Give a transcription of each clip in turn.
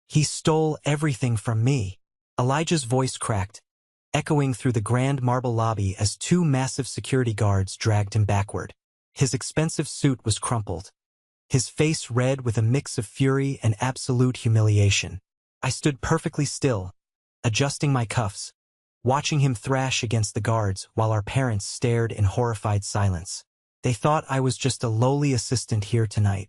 He stole everything from me. Elijah's voice cracked, echoing through the grand marble lobby as two massive security guards dragged him backward. His expensive suit was crumpled, his face red with a mix of fury and absolute humiliation. I stood perfectly still, adjusting my cuffs, watching him thrash against the guards while our parents stared in horrified silence. They thought I was just a lowly assistant here tonight.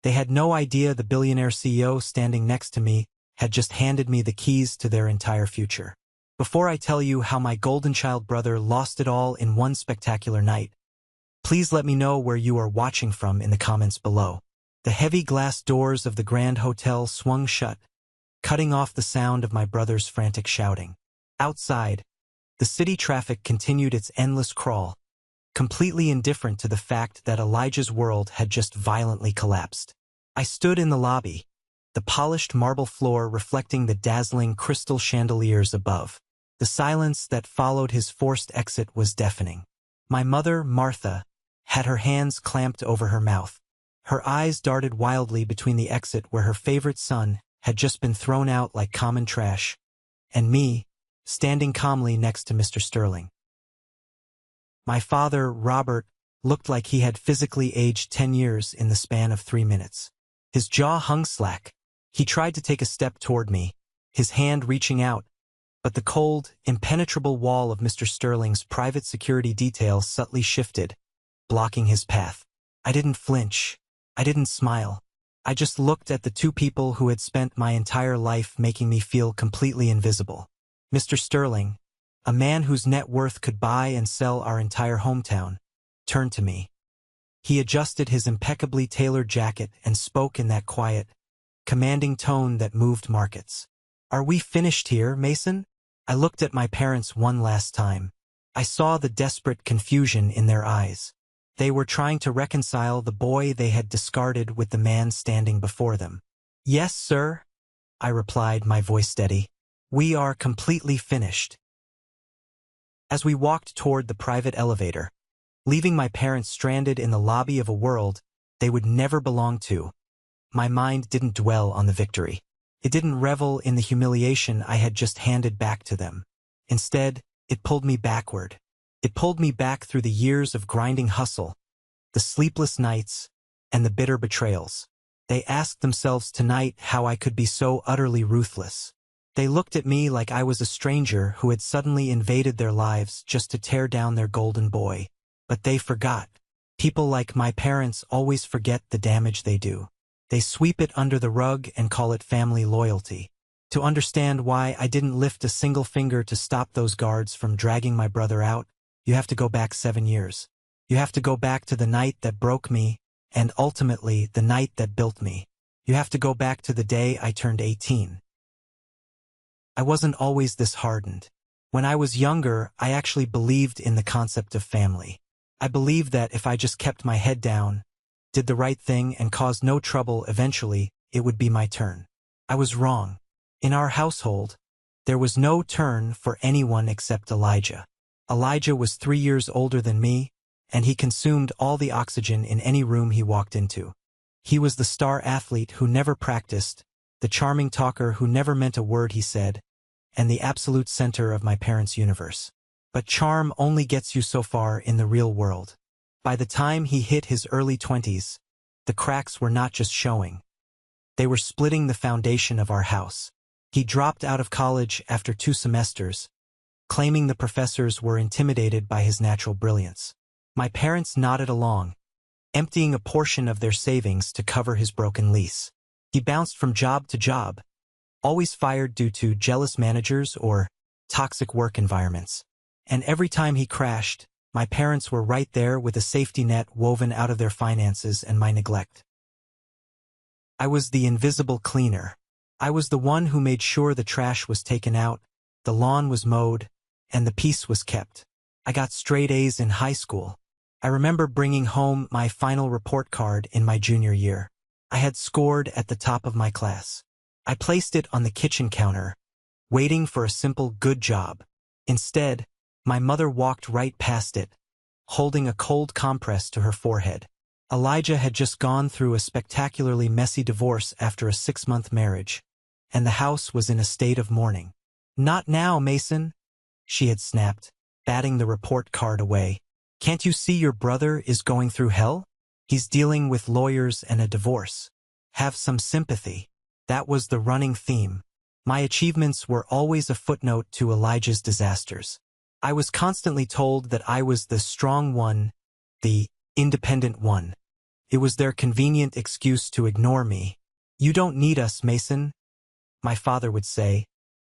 They had no idea the billionaire CEO standing next to me had just handed me the keys to their entire future. Before I tell you how my golden child brother lost it all in one spectacular night, please let me know where you are watching from in the comments below. The heavy glass doors of the Grand Hotel swung shut, cutting off the sound of my brother's frantic shouting. Outside, the city traffic continued its endless crawl, completely indifferent to the fact that Elijah's world had just violently collapsed. I stood in the lobby, the polished marble floor reflecting the dazzling crystal chandeliers above. The silence that followed his forced exit was deafening. My mother, Martha, had her hands clamped over her mouth. Her eyes darted wildly between the exit where her favorite son had just been thrown out like common trash, and me, standing calmly next to Mr. Sterling. My father, Robert, looked like he had physically aged 10 years in the span of 3 minutes. His jaw hung slack. He tried to take a step toward me, his hand reaching out, but the cold, impenetrable wall of Mr. Sterling's private security detail subtly shifted, blocking his path. I didn't flinch. I didn't smile. I just looked at the two people who had spent my entire life making me feel completely invisible. Mr. Sterling, a man whose net worth could buy and sell our entire hometown, turned to me. He adjusted his impeccably tailored jacket and spoke in that quiet, commanding tone that moved markets. "Are we finished here, Mason?" I looked at my parents one last time. I saw the desperate confusion in their eyes. They were trying to reconcile the boy they had discarded with the man standing before them. "Yes, sir," I replied, my voice steady. "We are completely finished." As we walked toward the private elevator, leaving my parents stranded in the lobby of a world they would never belong to, my mind didn't dwell on the victory. It didn't revel in the humiliation I had just handed back to them. Instead, it pulled me backward. It pulled me back through the years of grinding hustle, the sleepless nights, and the bitter betrayals. They asked themselves tonight how I could be so utterly ruthless. They looked at me like I was a stranger who had suddenly invaded their lives just to tear down their golden boy. But they forgot. People like my parents always forget the damage they do. They sweep it under the rug and call it family loyalty. To understand why I didn't lift a single finger to stop those guards from dragging my brother out, you have to go back 7 years. You have to go back to the night that broke me, and ultimately the night that built me. You have to go back to the day I turned 18. I wasn't always this hardened. When I was younger, I actually believed in the concept of family. I believed that if I just kept my head down, did the right thing, and caused no trouble, eventually, it would be my turn. I was wrong. In our household, there was no turn for anyone except Elijah. Elijah was 3 years older than me, and he consumed all the oxygen in any room he walked into. He was the star athlete who never practiced, the charming talker who never meant a word he said, and the absolute center of my parents' universe. But charm only gets you so far in the real world. By the time he hit his early 20s, the cracks were not just showing. They were splitting the foundation of our house. He dropped out of college after 2 semesters, claiming the professors were intimidated by his natural brilliance. My parents nodded along, emptying a portion of their savings to cover his broken lease. He bounced from job to job, always fired due to jealous managers or toxic work environments. And every time he crashed, my parents were right there with a safety net woven out of their finances and my neglect. I was the invisible cleaner. I was the one who made sure the trash was taken out, the lawn was mowed, and the peace was kept. I got straight A's in high school. I remember bringing home my final report card in my junior year. I had scored at the top of my class. I placed it on the kitchen counter, waiting for a simple good job. Instead, my mother walked right past it, holding a cold compress to her forehead. Elijah had just gone through a spectacularly messy divorce after a 6-month marriage, and the house was in a state of mourning. "Not now, Mason," she had snapped, batting the report card away. "Can't you see your brother is going through hell? He's dealing with lawyers and a divorce. Have some sympathy." That was the running theme. My achievements were always a footnote to Elijah's disasters. I was constantly told that I was the strong one, the independent one. It was their convenient excuse to ignore me. "You don't need us, Mason," my father would say,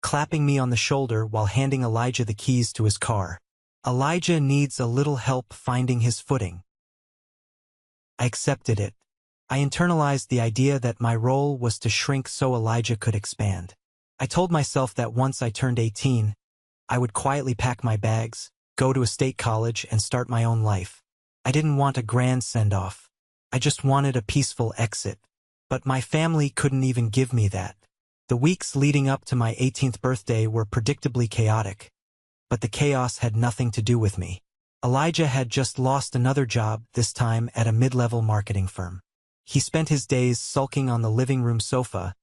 clapping me on the shoulder while handing Elijah the keys to his car. "Elijah needs a little help finding his footing." I accepted it. I internalized the idea that my role was to shrink so Elijah could expand. I told myself that once I turned 18, I would quietly pack my bags, go to a state college, and start my own life. I didn't want a grand send-off. I just wanted a peaceful exit. But my family couldn't even give me that. The weeks leading up to my 18th birthday were predictably chaotic. But the chaos had nothing to do with me. Elijah had just lost another job, this time at a mid-level marketing firm. He spent his days sulking on the living room sofa,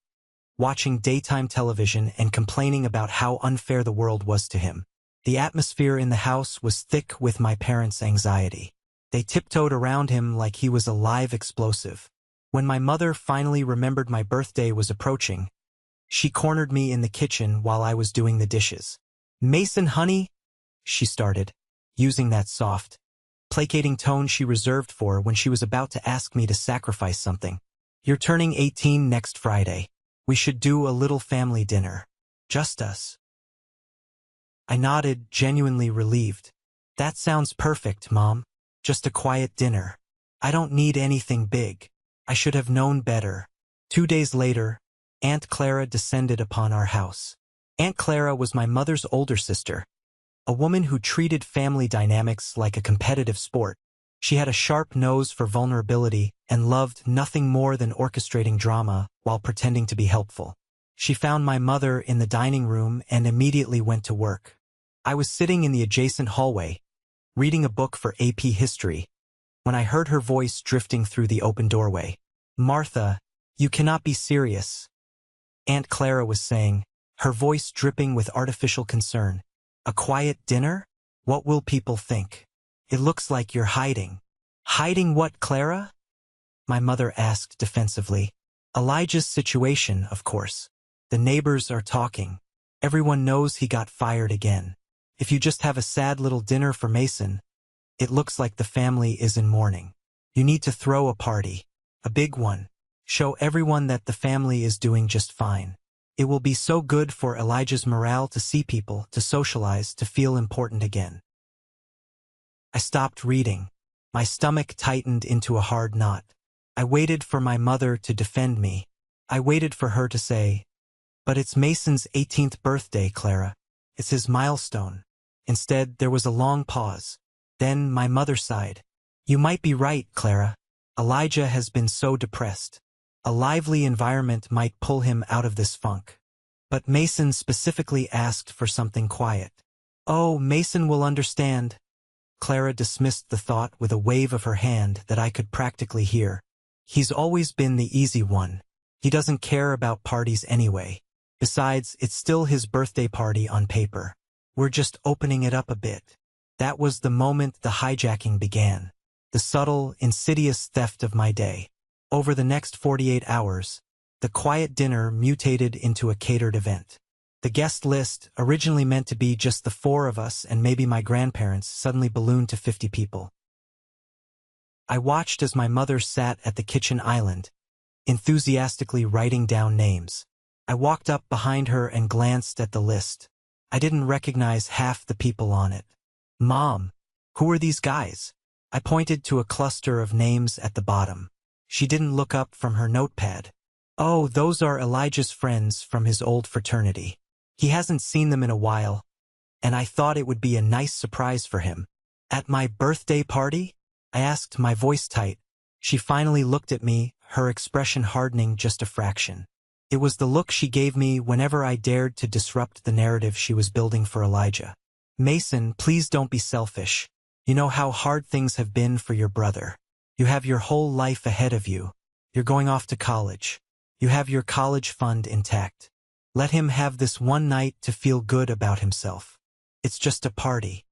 watching daytime television and complaining about how unfair the world was to him. The atmosphere in the house was thick with my parents' anxiety. They tiptoed around him like he was a live explosive. When my mother finally remembered my birthday was approaching, she cornered me in the kitchen while I was doing the dishes. "Mason, honey," she started, using that soft, placating tone she reserved for when she was about to ask me to sacrifice something. "You're turning 18 next Friday. We should do a little family dinner. Just us." I nodded, genuinely relieved. "That sounds perfect, Mom. Just a quiet dinner. I don't need anything big." I should have known better. 2 days later, Aunt Clara descended upon our house. Aunt Clara was my mother's older sister, a woman who treated family dynamics like a competitive sport. She had a sharp nose for vulnerability and loved nothing more than orchestrating drama while pretending to be helpful. She found my mother in the dining room and immediately went to work. I was sitting in the adjacent hallway, reading a book for AP History, when I heard her voice drifting through the open doorway. "Martha, you cannot be serious," Aunt Clara was saying, her voice dripping with artificial concern. "A quiet dinner? What will people think? It looks like you're hiding." "Hiding what, Clara?" my mother asked defensively. "Elijah's situation, of course. The neighbors are talking. Everyone knows he got fired again. If you just have a sad little dinner for Mason, it looks like the family is in mourning. You need to throw a party. A big one. Show everyone that the family is doing just fine. It will be so good for Elijah's morale to see people, to socialize, to feel important again." I stopped reading. My stomach tightened into a hard knot. I waited for my mother to defend me. I waited for her to say, "But it's Mason's 18th birthday, Clara. It's his milestone." Instead, there was a long pause. Then my mother sighed. "You might be right, Clara. Elijah has been so depressed. A lively environment might pull him out of this funk. But Mason specifically asked for something quiet." "Oh, Mason will understand." Clara dismissed the thought with a wave of her hand that I could practically hear. "He's always been the easy one. He doesn't care about parties anyway. Besides, it's still his birthday party on paper. We're just opening it up a bit." That was the moment the hijacking began. The subtle, insidious theft of my day. Over the next 48 hours, the quiet dinner mutated into a catered event. The guest list, originally meant to be just the 4 of us and maybe my grandparents, suddenly ballooned to 50 people. I watched as my mother sat at the kitchen island, enthusiastically writing down names. I walked up behind her and glanced at the list. I didn't recognize half the people on it. "Mom, who are these guys?" I pointed to a cluster of names at the bottom. She didn't look up from her notepad. "Oh, those are Elijah's friends from his old fraternity. He hasn't seen them in a while, and I thought it would be a nice surprise for him." "At my birthday party?" I asked, my voice tight. She finally looked at me, her expression hardening just a fraction. It was the look she gave me whenever I dared to disrupt the narrative she was building for Elijah. "Mason, please don't be selfish. You know how hard things have been for your brother. You have your whole life ahead of you. You're going off to college. You have your college fund intact. Let him have this one night to feel good about himself. It's just a party.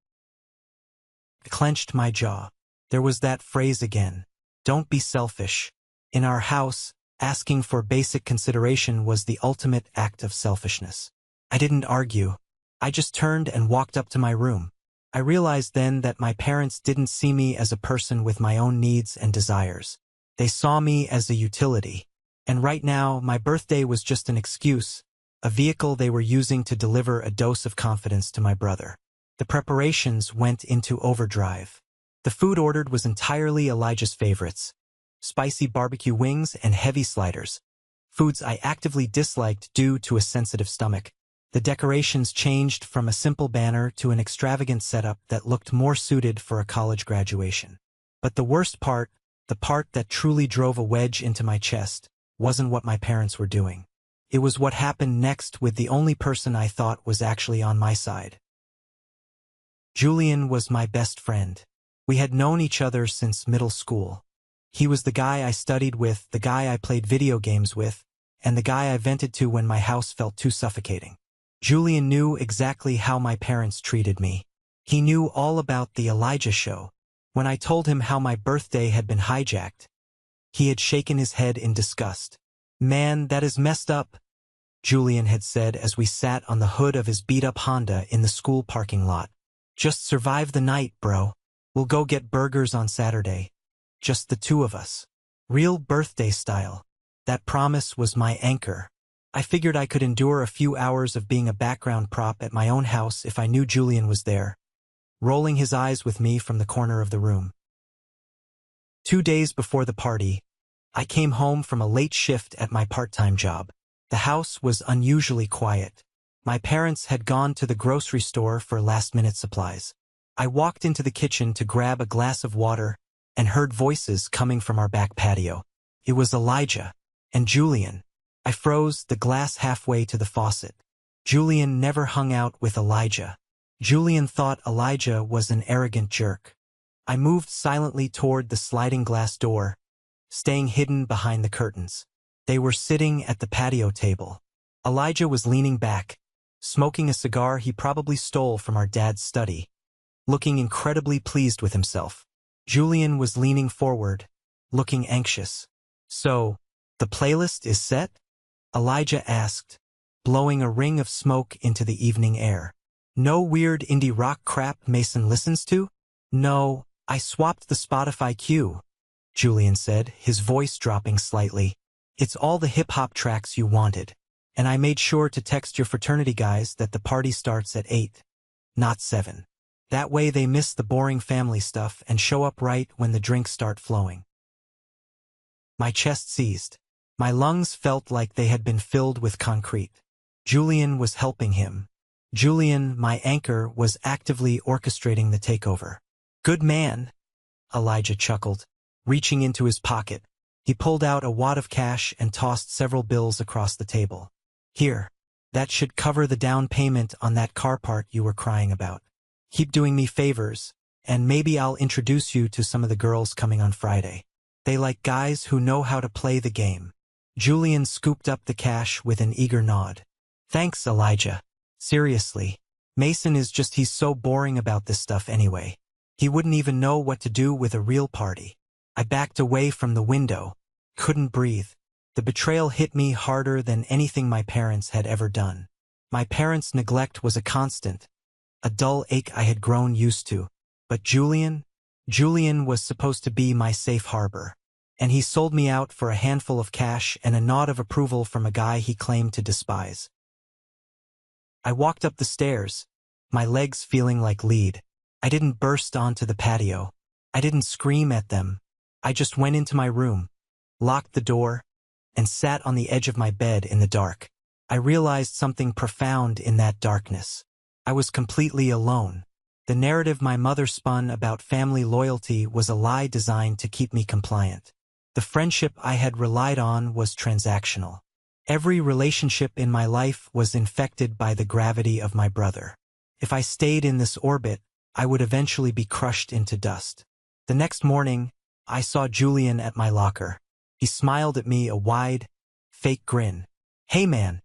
I clenched my jaw. There was that phrase again. Don't be selfish. In our house, asking for basic consideration was the ultimate act of selfishness. I didn't argue. I just turned and walked up to my room. I realized then that my parents didn't see me as a person with my own needs and desires. They saw me as a utility. And right now, my birthday was just an excuse, a vehicle they were using to deliver a dose of confidence to my brother. The preparations went into overdrive. The food ordered was entirely Elijah's favorites: spicy barbecue wings and heavy sliders, foods I actively disliked due to a sensitive stomach. The decorations changed from a simple banner to an extravagant setup that looked more suited for a college graduation. But the worst part, the part that truly drove a wedge into my chest, wasn't what my parents were doing. It was what happened next with the only person I thought was actually on my side. Julian was my best friend. We had known each other since middle school. He was the guy I studied with, the guy I played video games with, and the guy I vented to when my house felt too suffocating. Julian knew exactly how my parents treated me. He knew all about the Elijah show. When I told him how my birthday had been hijacked, he had shaken his head in disgust. "Man, that is messed up," Julian had said as we sat on the hood of his beat-up Honda in the school parking lot. "Just survive the night, bro. We'll go get burgers on Saturday. Just the two of us. Real birthday style." That promise was my anchor. I figured I could endure a few hours of being a background prop at my own house if I knew Julian was there, rolling his eyes with me from the corner of the room. 2 days before the party, I came home from a late shift at my part-time job. The house was unusually quiet. My parents had gone to the grocery store for last-minute supplies. I walked into the kitchen to grab a glass of water and heard voices coming from our back patio. It was Elijah and Julian. I froze, the glass halfway to the faucet. Julian never hung out with Elijah. Julian thought Elijah was an arrogant jerk. I moved silently toward the sliding glass door, staying hidden behind the curtains. They were sitting at the patio table. Elijah was leaning back, smoking a cigar he probably stole from our dad's study, looking incredibly pleased with himself. Julian was leaning forward, looking anxious. "So, the playlist is set?" Elijah asked, blowing a ring of smoke into the evening air. "No weird indie rock crap Mason listens to?" "No, I swapped the Spotify queue," Julian said, his voice dropping slightly. "It's all the hip-hop tracks you wanted. And I made sure to text your fraternity guys that the party starts at 8, not 7. That way they miss the boring family stuff and show up right when the drinks start flowing." My chest seized. My lungs felt like they had been filled with concrete. Julian was helping him. Julian, my anchor, was actively orchestrating the takeover. "Good man," Elijah chuckled, reaching into his pocket. He pulled out a wad of cash and tossed several bills across the table. "Here, that should cover the down payment on that car part you were crying about. Keep doing me favors, and maybe I'll introduce you to some of the girls coming on Friday. They like guys who know how to play the game." Julian scooped up the cash with an eager nod. "Thanks, Elijah. Seriously, Mason he's so boring about this stuff anyway. He wouldn't even know what to do with a real party." I backed away from the window, couldn't breathe. The betrayal hit me harder than anything my parents had ever done. My parents' neglect was a constant, a dull ache I had grown used to. But Julian was supposed to be my safe harbor. And he sold me out for a handful of cash and a nod of approval from a guy he claimed to despise. I walked up the stairs, my legs feeling like lead. I didn't burst onto the patio. I didn't scream at them. I just went into my room, locked the door, and sat on the edge of my bed in the dark. I realized something profound in that darkness. I was completely alone. The narrative my mother spun about family loyalty was a lie designed to keep me compliant. The friendship I had relied on was transactional. Every relationship in my life was infected by the gravity of my brother. If I stayed in this orbit, I would eventually be crushed into dust. The next morning, I saw Julian at my locker. He smiled at me, a wide, fake grin. "Hey man,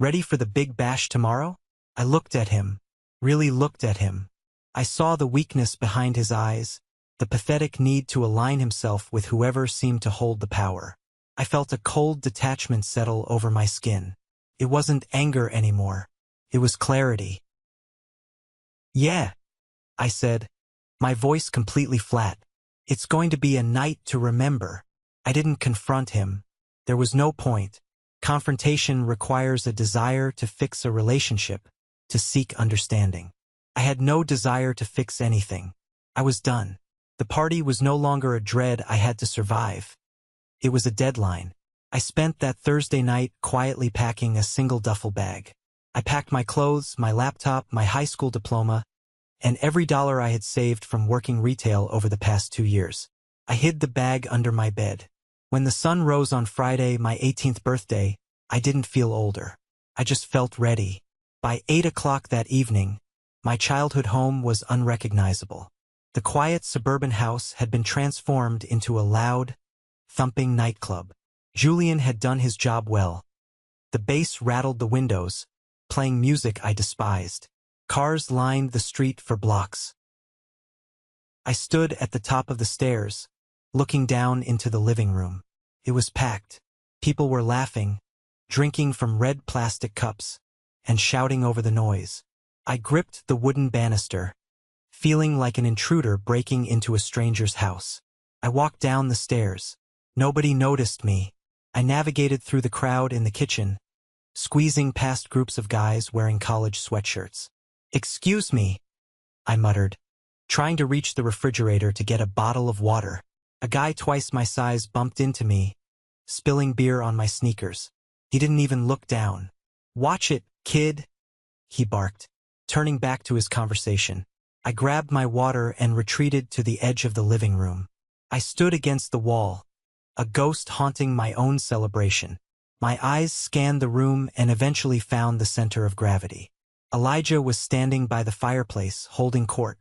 Ready for the big bash tomorrow? I looked at him, really looked at him. I saw the weakness behind his eyes, the pathetic need to align himself with whoever seemed to hold the power. I felt a cold detachment settle over my skin. It wasn't anger anymore. It was clarity. Yeah, I said, my voice completely flat. It's going to be a night to remember. I didn't confront him. There was no point. Confrontation requires a desire to fix a relationship, to seek understanding. I had no desire to fix anything. I was done. The party was no longer a dread I had to survive. It was a deadline. I spent that Thursday night quietly packing a single duffel bag. I packed my clothes, my laptop, my high school diploma, and every dollar I had saved from working retail over the past 2 years. I hid the bag under my bed. When the sun rose on Friday, my 18th birthday, I didn't feel older. I just felt ready. By 8 o'clock that evening, my childhood home was unrecognizable. The quiet suburban house had been transformed into a loud, thumping nightclub. Julian had done his job well. The bass rattled the windows, playing music I despised. Cars lined the street for blocks. I stood at the top of the stairs, looking down into the living room. It was packed. People were laughing, drinking from red plastic cups, and shouting over the noise. I gripped the wooden banister, feeling like an intruder breaking into a stranger's house. I walked down the stairs. Nobody noticed me. I navigated through the crowd in the kitchen, squeezing past groups of guys wearing college sweatshirts. "Excuse me," I muttered, trying to reach the refrigerator to get a bottle of water. A guy twice my size bumped into me, spilling beer on my sneakers. He didn't even look down. "Watch it, kid," he barked, turning back to his conversation. I grabbed my water and retreated to the edge of the living room. I stood against the wall, a ghost haunting my own celebration. My eyes scanned the room and eventually found the center of gravity. Elijah was standing by the fireplace, holding court.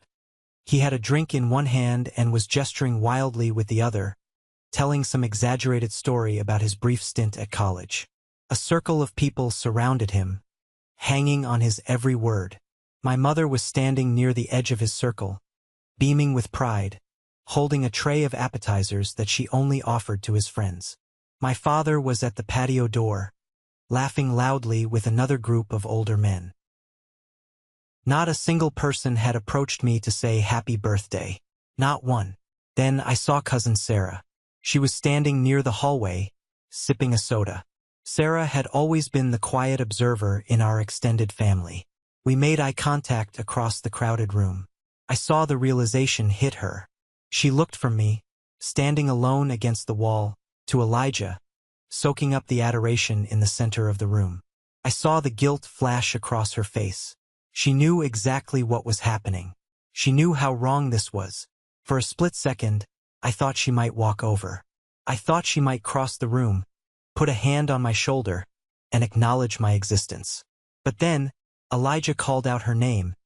He had a drink in one hand and was gesturing wildly with the other, telling some exaggerated story about his brief stint at college. A circle of people surrounded him, hanging on his every word. My mother was standing near the edge of his circle, beaming with pride, holding a tray of appetizers that she only offered to his friends. My father was at the patio door, laughing loudly with another group of older men. Not a single person had approached me to say happy birthday. Not one. Then I saw cousin Sarah. She was standing near the hallway, sipping a soda. Sarah had always been the quiet observer in our extended family. We made eye contact across the crowded room. I saw the realization hit her. She looked from me, standing alone against the wall, to Elijah, soaking up the adoration in the center of the room. I saw the guilt flash across her face. She knew exactly what was happening. She knew how wrong this was. For a split second, I thought she might walk over. I thought she might cross the room, put a hand on my shoulder, and acknowledge my existence. But then, Elijah called out her name,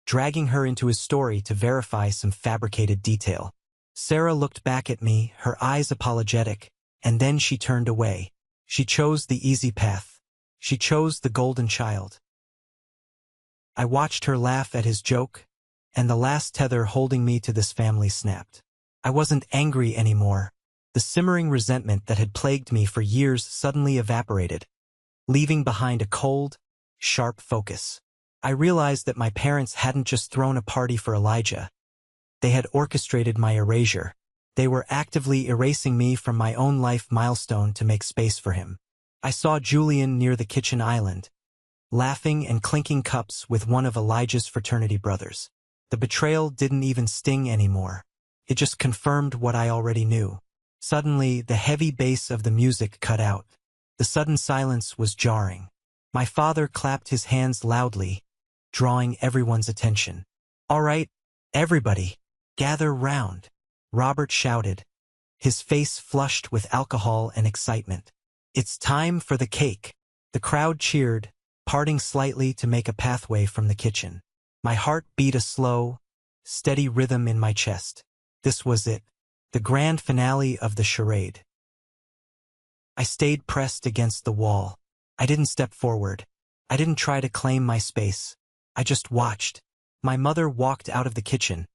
dragging her into his story to verify some fabricated detail. Sarah looked back at me, her eyes apologetic, and then she turned away. She chose the easy path. She chose the golden child. I watched her laugh at his joke, and the last tether holding me to this family snapped. I wasn't angry anymore. The simmering resentment that had plagued me for years suddenly evaporated, leaving behind a cold, sharp focus. I realized that my parents hadn't just thrown a party for Elijah. They had orchestrated my erasure. They were actively erasing me from my own life milestone to make space for him. I saw Julian near the kitchen island, laughing and clinking cups with one of Elijah's fraternity brothers. The betrayal didn't even sting anymore. It just confirmed what I already knew. Suddenly, the heavy bass of the music cut out. The sudden silence was jarring. My father clapped his hands loudly, drawing everyone's attention. "All right, everybody, gather round," Robert shouted, his face flushed with alcohol and excitement. "It's time for the cake." The crowd cheered, parting slightly to make a pathway from the kitchen. My heart beat a slow, steady rhythm in my chest. This was it, the grand finale of the charade. I stayed pressed against the wall. I didn't step forward. I didn't try to claim my space. I just watched. My mother walked out of the kitchen,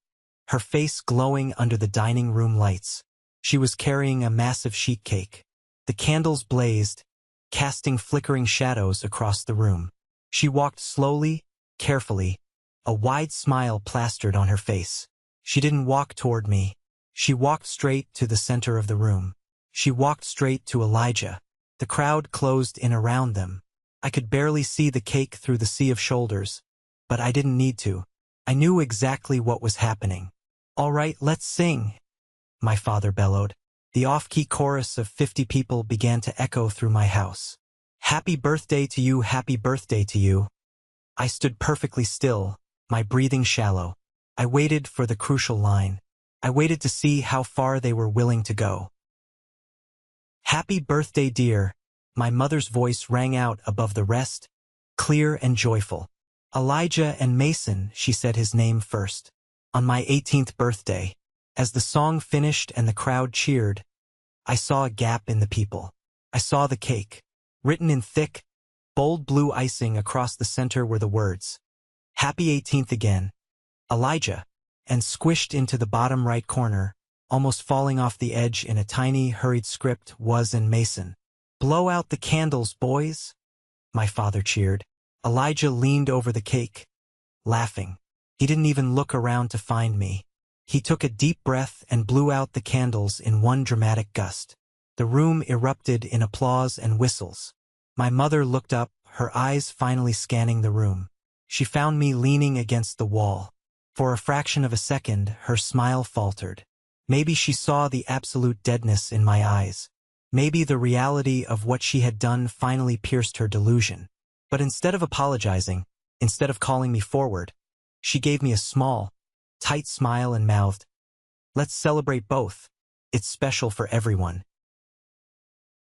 her face glowing under the dining room lights. She was carrying a massive sheet cake. The candles blazed, casting flickering shadows across the room. She walked slowly, carefully, a wide smile plastered on her face. She didn't walk toward me. She walked straight to the center of the room. She walked straight to Elijah. The crowd closed in around them. I could barely see the cake through the sea of shoulders, but I didn't need to. I knew exactly what was happening. "All right, let's sing," my father bellowed. The off-key chorus of 50 people began to echo through my house. "Happy birthday to you, happy birthday to you." I stood perfectly still, my breathing shallow. I waited for the crucial line. I waited to see how far they were willing to go. "Happy birthday, dear," my mother's voice rang out above the rest, clear and joyful. "Elijah and Mason," she said his name first. "On my 18th birthday." As the song finished and the crowd cheered, I saw a gap in the people. I saw the cake. Written in thick, bold blue icing across the center were the words, "Happy 18th again, Elijah," and squished into the bottom right corner, almost falling off the edge in a tiny, hurried script, was "and Mason." "Blow out the candles, boys," my father cheered. Elijah leaned over the cake, laughing. He didn't even look around to find me. He took a deep breath and blew out the candles in one dramatic gust. The room erupted in applause and whistles. My mother looked up, her eyes finally scanning the room. She found me leaning against the wall. For a fraction of a second, her smile faltered. Maybe she saw the absolute deadness in my eyes. Maybe the reality of what she had done finally pierced her delusion. But instead of apologizing, instead of calling me forward, she gave me a small, tight smile and mouthed, "Let's celebrate both. It's special for everyone."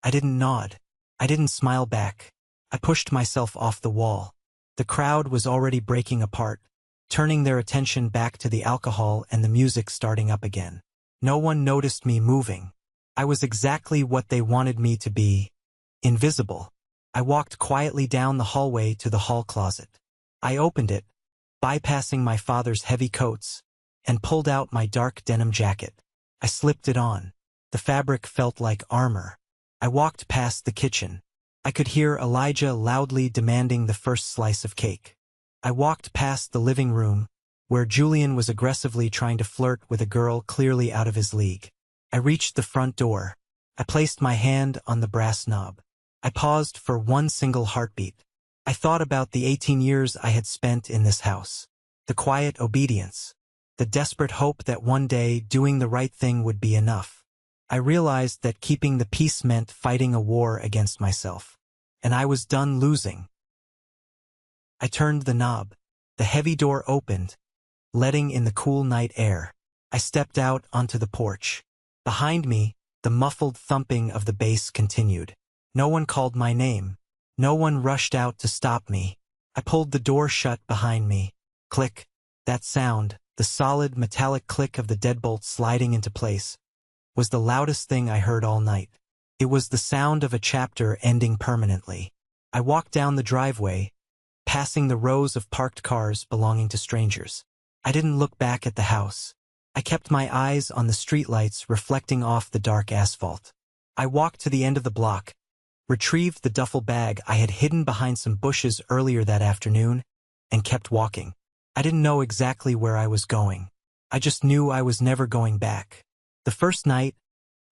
I didn't nod. I didn't smile back. I pushed myself off the wall. The crowd was already breaking apart, turning their attention back to the alcohol and the music starting up again. No one noticed me moving. I was exactly what they wanted me to be, invisible. I walked quietly down the hallway to the hall closet. I opened it, bypassing my father's heavy coats, and pulled out my dark denim jacket. I slipped it on. The fabric felt like armor. I walked past the kitchen. I could hear Elijah loudly demanding the first slice of cake. I walked past the living room, where Julian was aggressively trying to flirt with a girl clearly out of his league. I reached the front door. I placed my hand on the brass knob. I paused for one single heartbeat. I thought about the 18 years I had spent in this house. The quiet obedience. The desperate hope that one day doing the right thing would be enough. I realized that keeping the peace meant fighting a war against myself. And I was done losing. I turned the knob. The heavy door opened, letting in the cool night air. I stepped out onto the porch. Behind me, the muffled thumping of the bass continued. No one called my name. No one rushed out to stop me. I pulled the door shut behind me. Click. That sound, the solid metallic click of the deadbolt sliding into place, was the loudest thing I heard all night. It was the sound of a chapter ending permanently. I walked down the driveway, passing the rows of parked cars belonging to strangers. I didn't look back at the house. I kept my eyes on the streetlights reflecting off the dark asphalt. I walked to the end of the block, retrieved the duffel bag I had hidden behind some bushes earlier that afternoon, and kept walking. I didn't know exactly where I was going. I just knew I was never going back. The first night,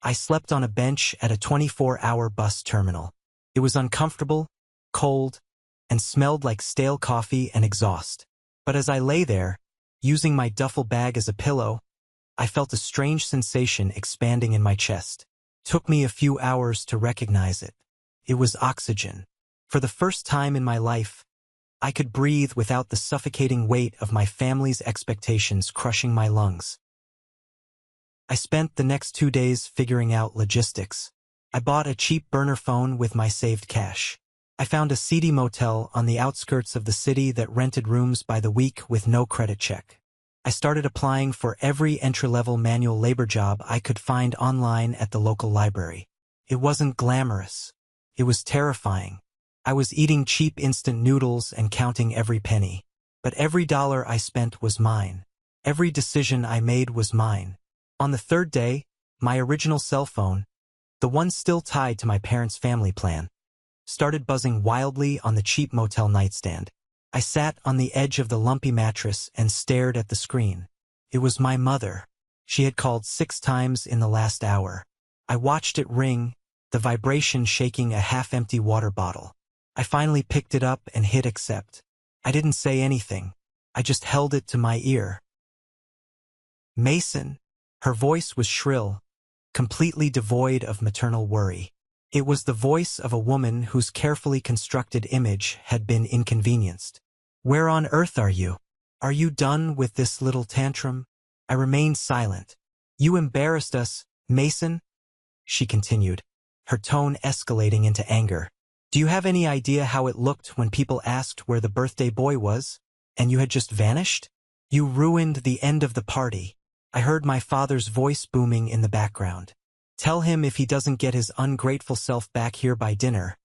I slept on a bench at a 24-hour bus terminal. It was uncomfortable, cold, and smelled like stale coffee and exhaust. But as I lay there, using my duffel bag as a pillow, I felt a strange sensation expanding in my chest. It took me a few hours to recognize it. It was oxygen. For the first time in my life, I could breathe without the suffocating weight of my family's expectations crushing my lungs. I spent the next 2 days figuring out logistics. I bought a cheap burner phone with my saved cash. I found a seedy motel on the outskirts of the city that rented rooms by the week with no credit check. I started applying for every entry-level manual labor job I could find online at the local library. It wasn't glamorous. It was terrifying. I was eating cheap instant noodles and counting every penny. But every dollar I spent was mine. Every decision I made was mine. On the third day, my original cell phone, the one still tied to my parents' family plan, started buzzing wildly on the cheap motel nightstand. I sat on the edge of the lumpy mattress and stared at the screen. It was my mother. She had called 6 times in the last hour. I watched it ring, the vibration shaking a half-empty water bottle. I finally picked it up and hit accept. I didn't say anything. I just held it to my ear. Mason. Her voice was shrill, completely devoid of maternal worry. It was the voice of a woman whose carefully constructed image had been inconvenienced. Where on earth are you? Are you done with this little tantrum? I remained silent. You embarrassed us, Mason, she continued, her tone escalating into anger. Do you have any idea how it looked when people asked where the birthday boy was, and you had just vanished? You ruined the end of the party. I heard my father's voice booming in the background. Tell him if he doesn't get his ungrateful self back here by dinner,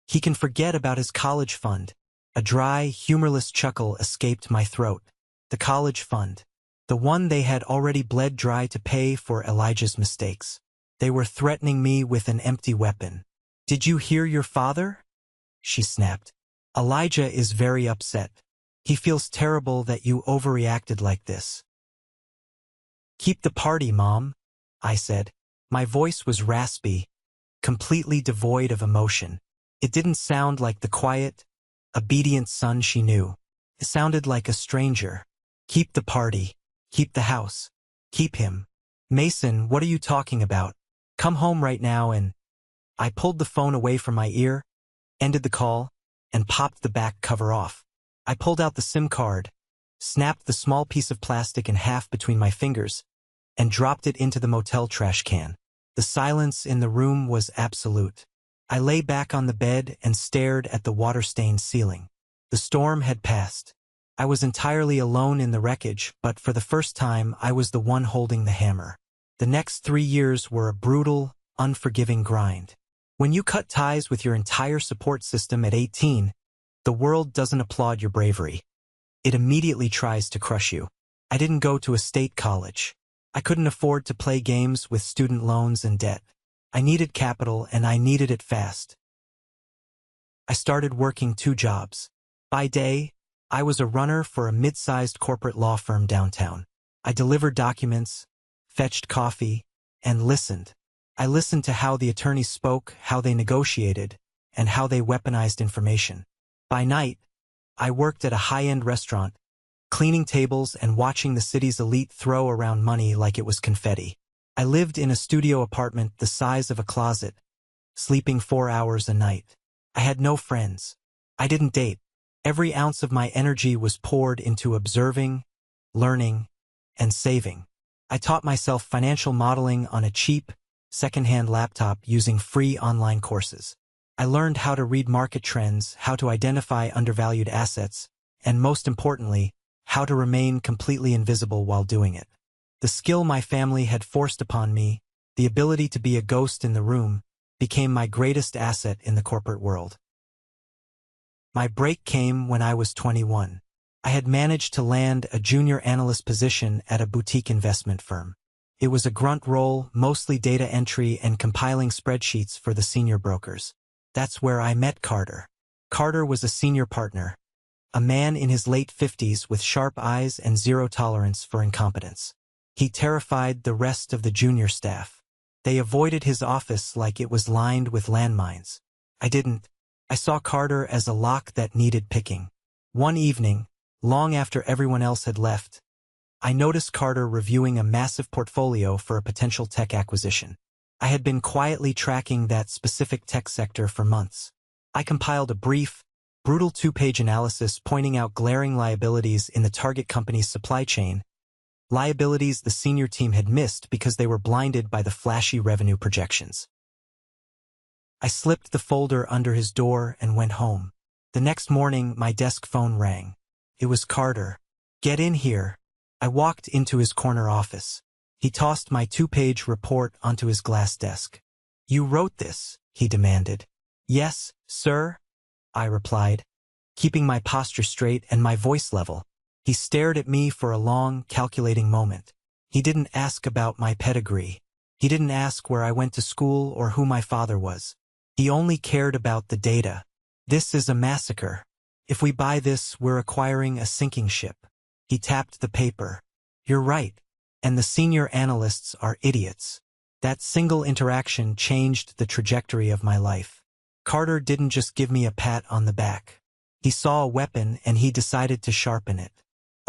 he can forget about his college fund. A dry, humorless chuckle escaped my throat. The college fund. The one they had already bled dry to pay for Elijah's mistakes. They were threatening me with an empty weapon. Did you hear your father? She snapped. Elijah is very upset. He feels terrible that you overreacted like this. Keep the party, Mom, I said. My voice was raspy, completely devoid of emotion. It didn't sound like the quiet, obedient son she knew. It sounded like a stranger. Keep the party. Keep the house. Keep him. Mason, what are you talking about? Come home right now and... I pulled the phone away from my ear, ended the call, and popped the back cover off. I pulled out the SIM card, snapped the small piece of plastic in half between my fingers, and dropped it into the motel trash can. The silence in the room was absolute. I lay back on the bed and stared at the water-stained ceiling. The storm had passed. I was entirely alone in the wreckage, but for the first time I was the one holding the hammer. The next 3 years were a brutal, unforgiving grind. When you cut ties with your entire support system at 18, the world doesn't applaud your bravery. It immediately tries to crush you. I didn't go to a state college. I couldn't afford to play games with student loans and debt. I needed capital, and I needed it fast. I started working 2 jobs. By day, I was a runner for a mid-sized corporate law firm downtown. I delivered documents, fetched coffee, and listened. I listened to how the attorneys spoke, how they negotiated, and how they weaponized information. By night, I worked at a high-end restaurant, cleaning tables and watching the city's elite throw around money like it was confetti. I lived in a studio apartment the size of a closet, sleeping 4 hours a night. I had no friends. I didn't date. Every ounce of my energy was poured into observing, learning, and saving. I taught myself financial modeling on a cheap, second-hand laptop using free online courses. I learned how to read market trends, how to identify undervalued assets, and most importantly, how to remain completely invisible while doing it. The skill my family had forced upon me, the ability to be a ghost in the room, became my greatest asset in the corporate world. My break came when I was 21. I had managed to land a junior analyst position at a boutique investment firm. It was a grunt role, mostly data entry and compiling spreadsheets for the senior brokers. That's where I met Carter. Carter was a senior partner, a man in his late 50s with sharp eyes and zero tolerance for incompetence. He terrified the rest of the junior staff. They avoided his office like it was lined with landmines. I didn't. I saw Carter as a lock that needed picking. One evening, long after everyone else had left, I noticed Carter reviewing a massive portfolio for a potential tech acquisition. I had been quietly tracking that specific tech sector for months. I compiled a brief, brutal 2-page analysis pointing out glaring liabilities in the target company's supply chain, liabilities the senior team had missed because they were blinded by the flashy revenue projections. I slipped the folder under his door and went home. The next morning, my desk phone rang. It was Carter. Get in here. I walked into his corner office. He tossed my 2-page report onto his glass desk. You wrote this, he demanded. Yes, sir. I replied, keeping my posture straight and my voice level. He stared at me for a long, calculating moment. He didn't ask about my pedigree. He didn't ask where I went to school or who my father was. He only cared about the data. This is a massacre. If we buy this, we're acquiring a sinking ship. He tapped the paper. You're right. And the senior analysts are idiots. That single interaction changed the trajectory of my life. Carter didn't just give me a pat on the back. He saw a weapon and he decided to sharpen it.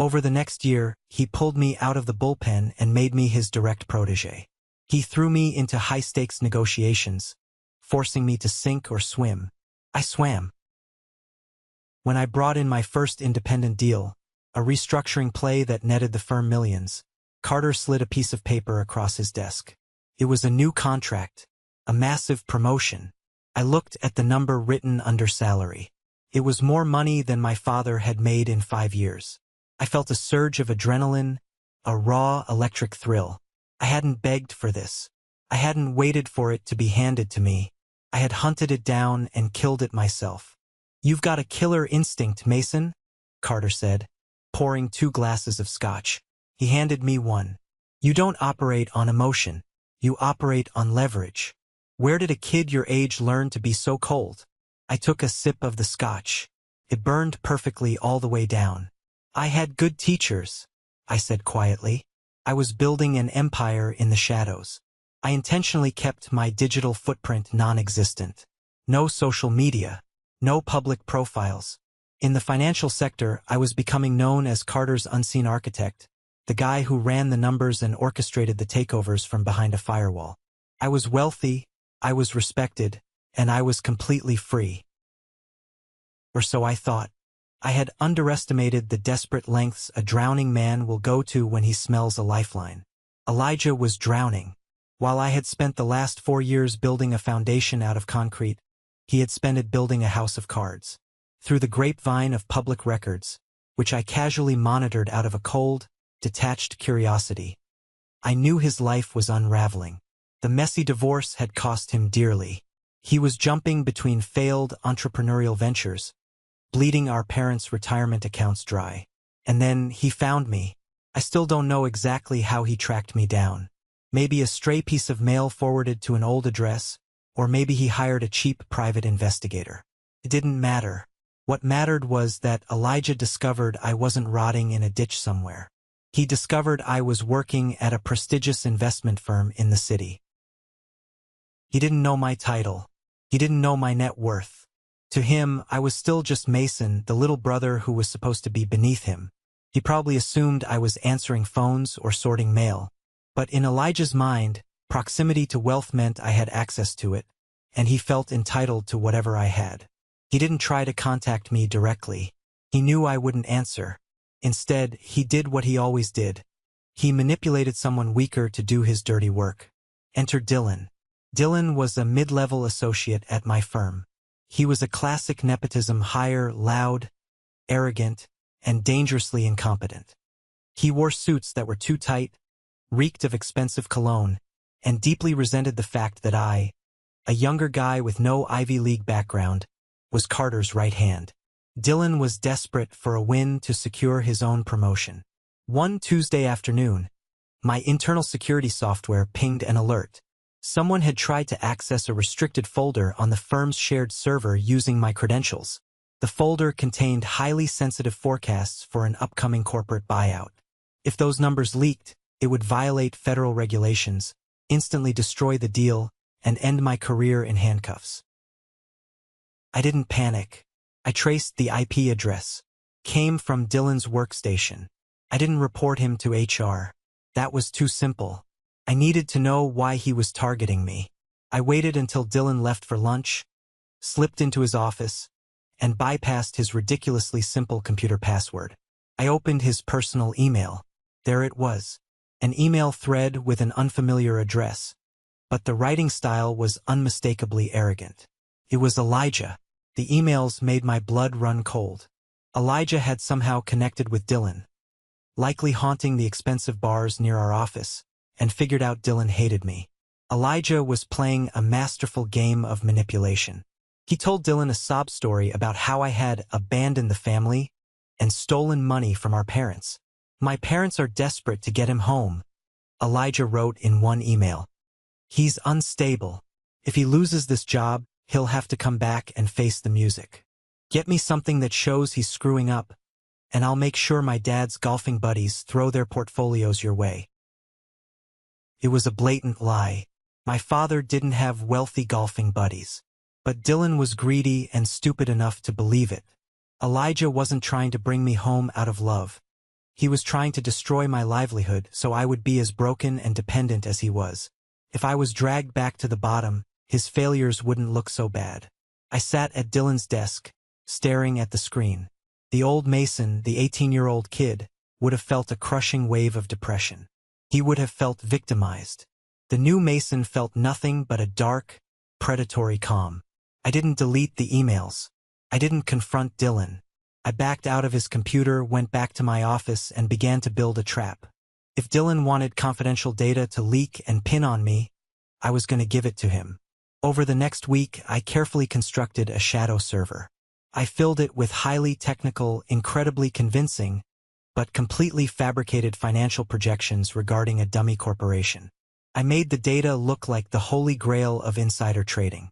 Over the next year, he pulled me out of the bullpen and made me his direct protege. He threw me into high-stakes negotiations, forcing me to sink or swim. I swam. When I brought in my first independent deal, a restructuring play that netted the firm millions, Carter slid a piece of paper across his desk. It was a new contract, a massive promotion. I looked at the number written under salary. It was more money than my father had made in 5 years. I felt a surge of adrenaline, a raw, electric thrill. I hadn't begged for this. I hadn't waited for it to be handed to me. I had hunted it down and killed it myself. You've got a killer instinct, Mason, Carter said, pouring 2 glasses of scotch. He handed me one. You don't operate on emotion. You operate on leverage. Where did a kid your age learn to be so cold? I took a sip of the scotch. It burned perfectly all the way down. I had good teachers, I said quietly. I was building an empire in the shadows. I intentionally kept my digital footprint non-existent. No social media. No public profiles. In the financial sector, I was becoming known as Carter's unseen architect, the guy who ran the numbers and orchestrated the takeovers from behind a firewall. I was wealthy, I was respected, and I was completely free. Or so I thought. I had underestimated the desperate lengths a drowning man will go to when he smells a lifeline. Elijah was drowning. While I had spent the last 4 years building a foundation out of concrete, he had spent it building a house of cards. Through the grapevine of public records, which I casually monitored out of a cold, detached curiosity, I knew his life was unraveling. The messy divorce had cost him dearly. He was jumping between failed entrepreneurial ventures, bleeding our parents' retirement accounts dry. And then he found me. I still don't know exactly how he tracked me down. Maybe a stray piece of mail forwarded to an old address, or maybe he hired a cheap private investigator. It didn't matter. What mattered was that Elijah discovered I wasn't rotting in a ditch somewhere. He discovered I was working at a prestigious investment firm in the city. He didn't know my title. He didn't know my net worth. To him, I was still just Mason, the little brother who was supposed to be beneath him. He probably assumed I was answering phones or sorting mail. But in Elijah's mind, proximity to wealth meant I had access to it, and he felt entitled to whatever I had. He didn't try to contact me directly. He knew I wouldn't answer. Instead, he did what he always did. He manipulated someone weaker to do his dirty work. Enter Dylan. Dylan was a mid-level associate at my firm. He was a classic nepotism hire, loud, arrogant, and dangerously incompetent. He wore suits that were too tight, reeked of expensive cologne, and deeply resented the fact that I, a younger guy with no Ivy League background, was Carter's right hand. Dylan was desperate for a win to secure his own promotion. One Tuesday afternoon, my internal security software pinged an alert. Someone had tried to access a restricted folder on the firm's shared server using my credentials. The folder contained highly sensitive forecasts for an upcoming corporate buyout. If those numbers leaked, it would violate federal regulations, instantly destroy the deal, and end my career in handcuffs. I didn't panic. I traced the IP address. Came from Dylan's workstation. I didn't report him to HR. That was too simple. I needed to know why he was targeting me. I waited until Dylan left for lunch, slipped into his office, and bypassed his ridiculously simple computer password. I opened his personal email. There it was. An email thread with an unfamiliar address. But the writing style was unmistakably arrogant. It was Elijah. The emails made my blood run cold. Elijah had somehow connected with Dylan, likely haunting the expensive bars near our office, and figured out Dylan hated me. Elijah was playing a masterful game of manipulation. He told Dylan a sob story about how I had abandoned the family and stolen money from our parents. My parents are desperate to get him home, Elijah wrote in one email. He's unstable. If he loses this job, he'll have to come back and face the music. Get me something that shows he's screwing up, and I'll make sure my dad's golfing buddies throw their portfolios your way. It was a blatant lie. My father didn't have wealthy golfing buddies. But Dylan was greedy and stupid enough to believe it. Elijah wasn't trying to bring me home out of love. He was trying to destroy my livelihood so I would be as broken and dependent as he was. If I was dragged back to the bottom, his failures wouldn't look so bad. I sat at Dylan's desk, staring at the screen. The old Mason, the 18-year-old kid, would have felt a crushing wave of depression. He would have felt victimized. The new Mason felt nothing but a dark, predatory calm. I didn't delete the emails. I didn't confront Dylan. I backed out of his computer, went back to my office, and began to build a trap. If Dylan wanted confidential data to leak and pin on me, I was going to give it to him. Over the next week, I carefully constructed a shadow server. I filled it with highly technical, incredibly convincing, but completely fabricated financial projections regarding a dummy corporation. I made the data look like the holy grail of insider trading.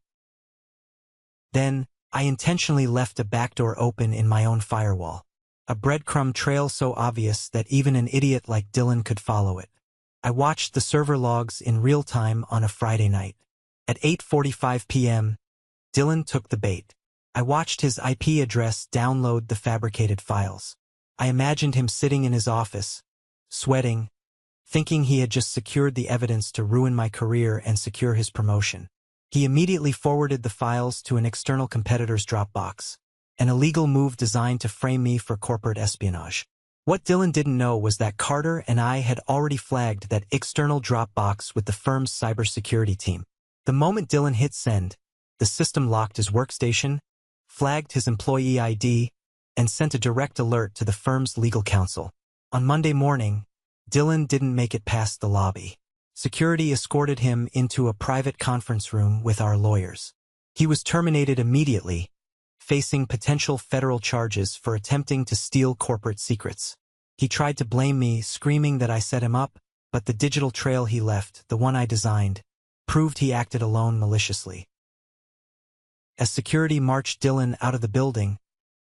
Then, I intentionally left a backdoor open in my own firewall. A breadcrumb trail so obvious that even an idiot like Dylan could follow it. I watched the server logs in real time on a Friday night. At 8:45 p.m., Dylan took the bait. I watched his IP address download the fabricated files. I imagined him sitting in his office, sweating, thinking he had just secured the evidence to ruin my career and secure his promotion. He immediately forwarded the files to an external competitor's Dropbox, an illegal move designed to frame me for corporate espionage. What Dylan didn't know was that Carter and I had already flagged that external Dropbox with the firm's cybersecurity team. The moment Dylan hit send, the system locked his workstation, flagged his employee ID, and sent a direct alert to the firm's legal counsel. On Monday morning, Dylan didn't make it past the lobby. Security escorted him into a private conference room with our lawyers. He was terminated immediately, facing potential federal charges for attempting to steal corporate secrets. He tried to blame me, screaming that I set him up, but the digital trail he left, the one I designed, proved he acted alone maliciously. As security marched Dylan out of the building,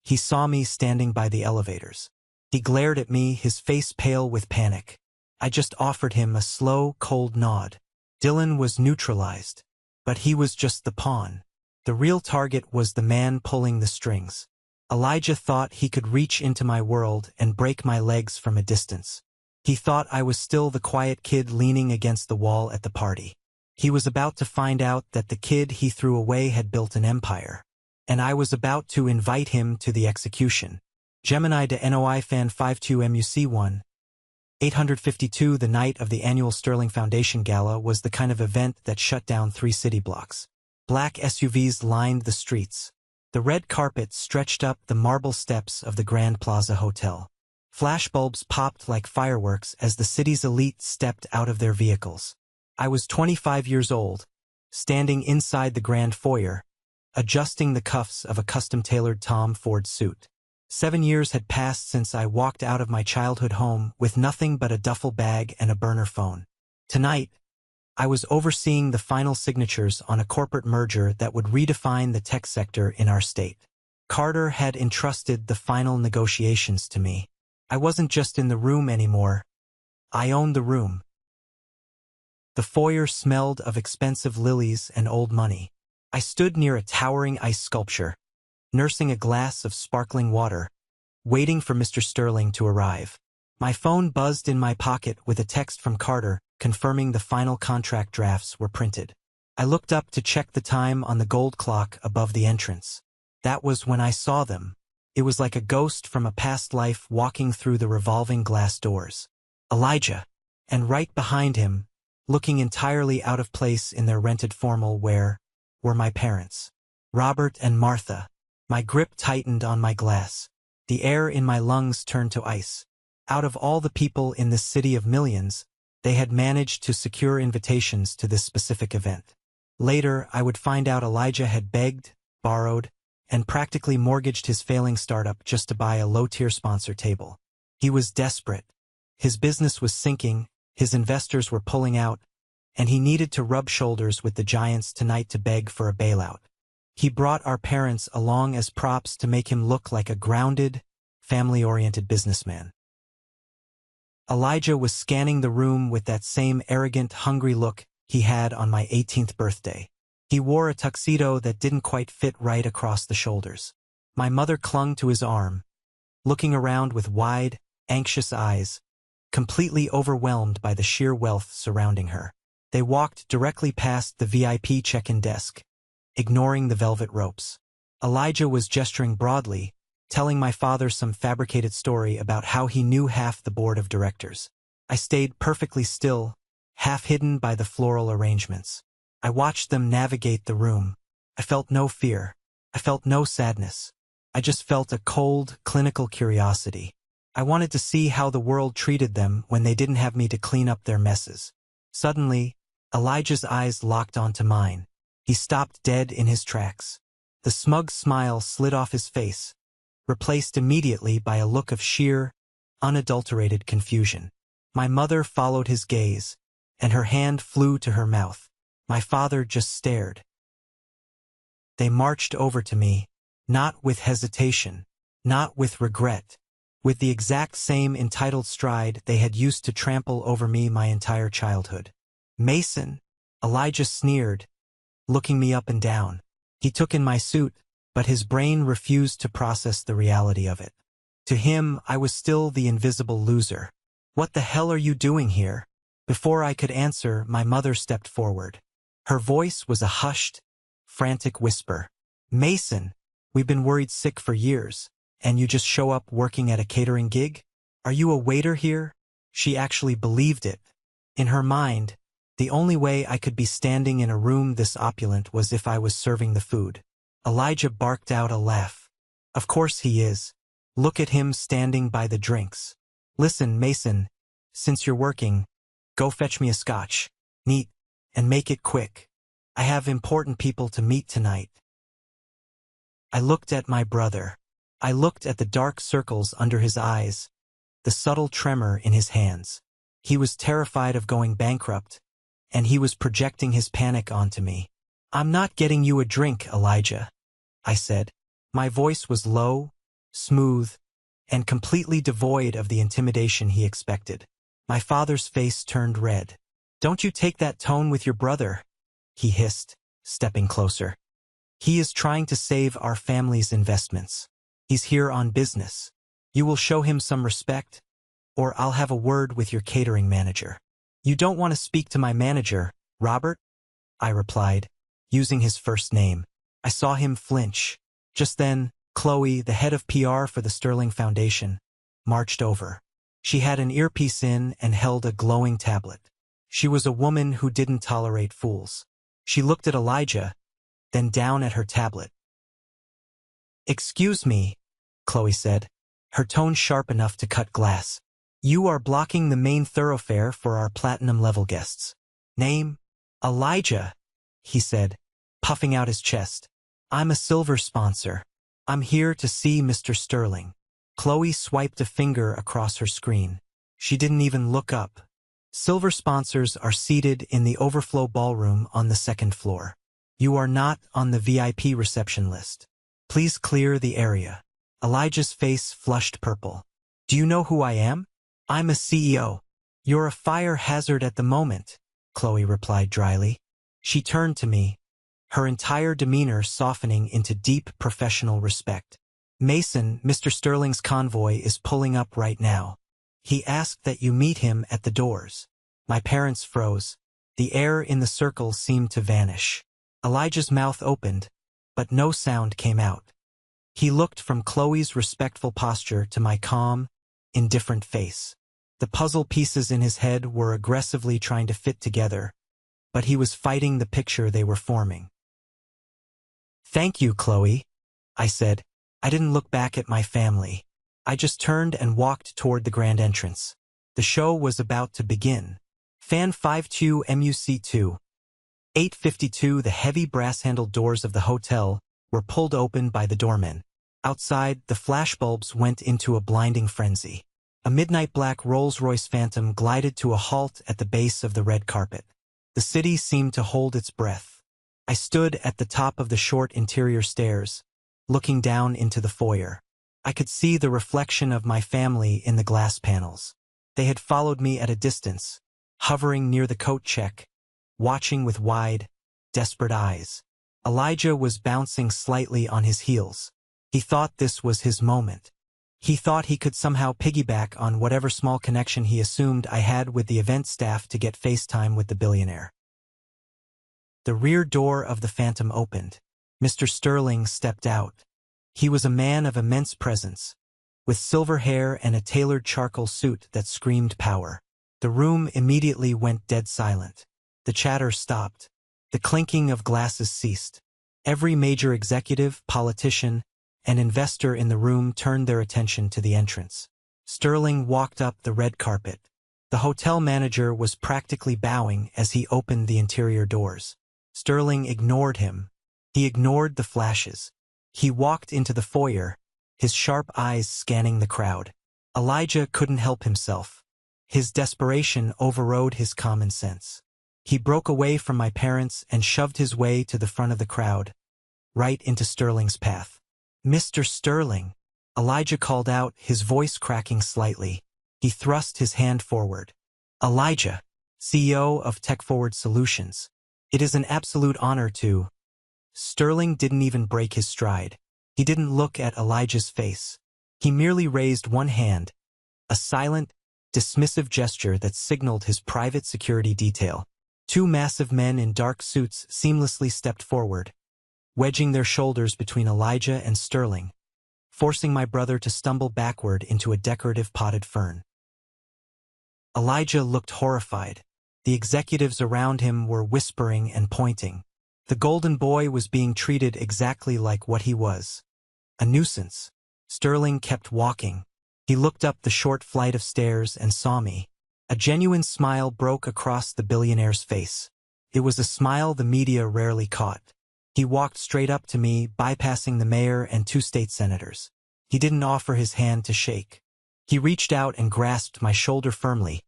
he saw me standing by the elevators. He glared at me, his face pale with panic. I just offered him a slow, cold nod. Dylan was neutralized, but he was just the pawn. The real target was the man pulling the strings. Elijah thought he could reach into my world and break my legs from a distance. He thought I was still the quiet kid leaning against the wall at the party. He was about to find out that the kid he threw away had built an empire, and I was about to invite him to the execution. Gemini to NOI Fan 52 MUC1. 852. The night of the annual Sterling Foundation Gala was the kind of event that shut down 3 city blocks. Black SUVs lined the streets. The red carpet stretched up the marble steps of the Grand Plaza Hotel. Flashbulbs popped like fireworks as the city's elite stepped out of their vehicles. I was 25 years old, standing inside the grand foyer, adjusting the cuffs of a custom-tailored Tom Ford suit. 7 years had passed since I walked out of my childhood home with nothing but a duffel bag and a burner phone. Tonight, I was overseeing the final signatures on a corporate merger that would redefine the tech sector in our state. Carter had entrusted the final negotiations to me. I wasn't just in the room anymore. I owned the room. The foyer smelled of expensive lilies and old money. I stood near a towering ice sculpture, nursing a glass of sparkling water, waiting for Mr. Sterling to arrive. My phone buzzed in my pocket with a text from Carter confirming the final contract drafts were printed. I looked up to check the time on the gold clock above the entrance. That was when I saw them. It was like a ghost from a past life walking through the revolving glass doors. Elijah. And right behind him, looking entirely out of place in their rented formal wear, were my parents. Robert and Martha. My grip tightened on my glass. The air in my lungs turned to ice. Out of all the people in this city of millions, they had managed to secure invitations to this specific event. Later, I would find out Elijah had begged, borrowed, and practically mortgaged his failing startup just to buy a low-tier sponsor table. He was desperate. His business was sinking, his investors were pulling out, and he needed to rub shoulders with the giants tonight to beg for a bailout. He brought our parents along as props to make him look like a grounded, family-oriented businessman. Elijah was scanning the room with that same arrogant, hungry look he had on my 18th birthday. He wore a tuxedo that didn't quite fit right across the shoulders. My mother clung to his arm, looking around with wide, anxious eyes, completely overwhelmed by the sheer wealth surrounding her. They walked directly past the VIP check-in desk, ignoring the velvet ropes. Elijah was gesturing broadly, telling my father some fabricated story about how he knew half the board of directors. I stayed perfectly still, half hidden by the floral arrangements. I watched them navigate the room. I felt no fear. I felt no sadness. I just felt a cold, clinical curiosity. I wanted to see how the world treated them when they didn't have me to clean up their messes. Suddenly, Elijah's eyes locked onto mine. He stopped dead in his tracks. The smug smile slid off his face, replaced immediately by a look of sheer, unadulterated confusion. My mother followed his gaze, and her hand flew to her mouth. My father just stared. They marched over to me, not with hesitation, not with regret, with the exact same entitled stride they had used to trample over me my entire childhood. "Mason," Elijah sneered, looking me up and down. He took in my suit, but his brain refused to process the reality of it. To him, I was still the invisible loser. "What the hell are you doing here?" Before I could answer, my mother stepped forward. Her voice was a hushed, frantic whisper. "Mason, we've been worried sick for years, and you just show up working at a catering gig? Are you a waiter here?" She actually believed it. In her mind, the only way I could be standing in a room this opulent was if I was serving the food. Elijah barked out a laugh. "Of course he is. Look at him standing by the drinks. Listen, Mason, since you're working, go fetch me a scotch. Neat. And make it quick. I have important people to meet tonight." I looked at my brother. I looked at the dark circles under his eyes, the subtle tremor in his hands. He was terrified of going bankrupt, and he was projecting his panic onto me. "I'm not getting you a drink, Elijah," I said. My voice was low, smooth, and completely devoid of the intimidation he expected. My father's face turned red. "Don't you take that tone with your brother," he hissed, stepping closer. "He is trying to save our family's investments. He's here on business. You will show him some respect, or I'll have a word with your catering manager." "You don't want to speak to my manager, Robert?" I replied, using his first name. I saw him flinch. Just then, Chloe, the head of PR for the Sterling Foundation, marched over. She had an earpiece in and held a glowing tablet. She was a woman who didn't tolerate fools. She looked at Elijah, then down at her tablet. "Excuse me," Chloe said, her tone sharp enough to cut glass. "You are blocking the main thoroughfare for our platinum-level guests." "Name? Elijah," he said, puffing out his chest. "I'm a silver sponsor. I'm here to see Mr. Sterling." Chloe swiped a finger across her screen. She didn't even look up. "Silver sponsors are seated in the overflow ballroom on the second floor. You are not on the VIP reception list. Please clear the area." Elijah's face flushed purple. "Do you know who I am? I'm a CEO. You're a fire hazard at the moment," Chloe replied dryly. She turned to me, her entire demeanor softening into deep professional respect. "Mason, Mr. Sterling's convoy is pulling up right now. He asked that you meet him at the doors." My parents froze. The air in the circle seemed to vanish. Elijah's mouth opened, but no sound came out. He looked from Chloe's respectful posture to my calm, indifferent face. The puzzle pieces in his head were aggressively trying to fit together, but he was fighting the picture they were forming. "Thank you, Chloe," I said. I didn't look back at my family. I just turned and walked toward the grand entrance. The show was about to begin. Fan 52 MUC2. 8:52. The heavy brass-handled doors of the hotel were pulled open by the doorman. Outside, the flashbulbs went into a blinding frenzy. A midnight black Rolls-Royce Phantom glided to a halt at the base of the red carpet. The city seemed to hold its breath. I stood at the top of the short interior stairs, looking down into the foyer. I could see the reflection of my family in the glass panels. They had followed me at a distance, hovering near the coat check, watching with wide, desperate eyes. Elijah was bouncing slightly on his heels. He thought this was his moment. He thought he could somehow piggyback on whatever small connection he assumed I had with the event staff to get FaceTime with the billionaire. The rear door of the Phantom opened. Mr. Sterling stepped out. He was a man of immense presence, with silver hair and a tailored charcoal suit that screamed power. The room immediately went dead silent. The chatter stopped. The clinking of glasses ceased. Every major executive, politician, and investor in the room turned their attention to the entrance. Sterling walked up the red carpet. The hotel manager was practically bowing as he opened the interior doors. Sterling ignored him. He ignored the flashes. He walked into the foyer, his sharp eyes scanning the crowd. Elijah couldn't help himself. His desperation overrode his common sense. He broke away from my parents and shoved his way to the front of the crowd, right into Sterling's path. "Mr. Sterling," Elijah called out, his voice cracking slightly. He thrust his hand forward. "Elijah, CEO of Tech Forward Solutions. It is an absolute honor to—" Sterling didn't even break his stride. He didn't look at Elijah's face. He merely raised one hand, a silent, dismissive gesture that signaled his private security detail. Two massive men in dark suits seamlessly stepped forward, wedging their shoulders between Elijah and Sterling, forcing my brother to stumble backward into a decorative potted fern. Elijah looked horrified. The executives around him were whispering and pointing. The golden boy was being treated exactly like what he was, a nuisance. Sterling kept walking. He looked up the short flight of stairs and saw me. A genuine smile broke across the billionaire's face. It was a smile the media rarely caught. He walked straight up to me, bypassing the mayor and two state senators. He didn't offer his hand to shake. He reached out and grasped my shoulder firmly,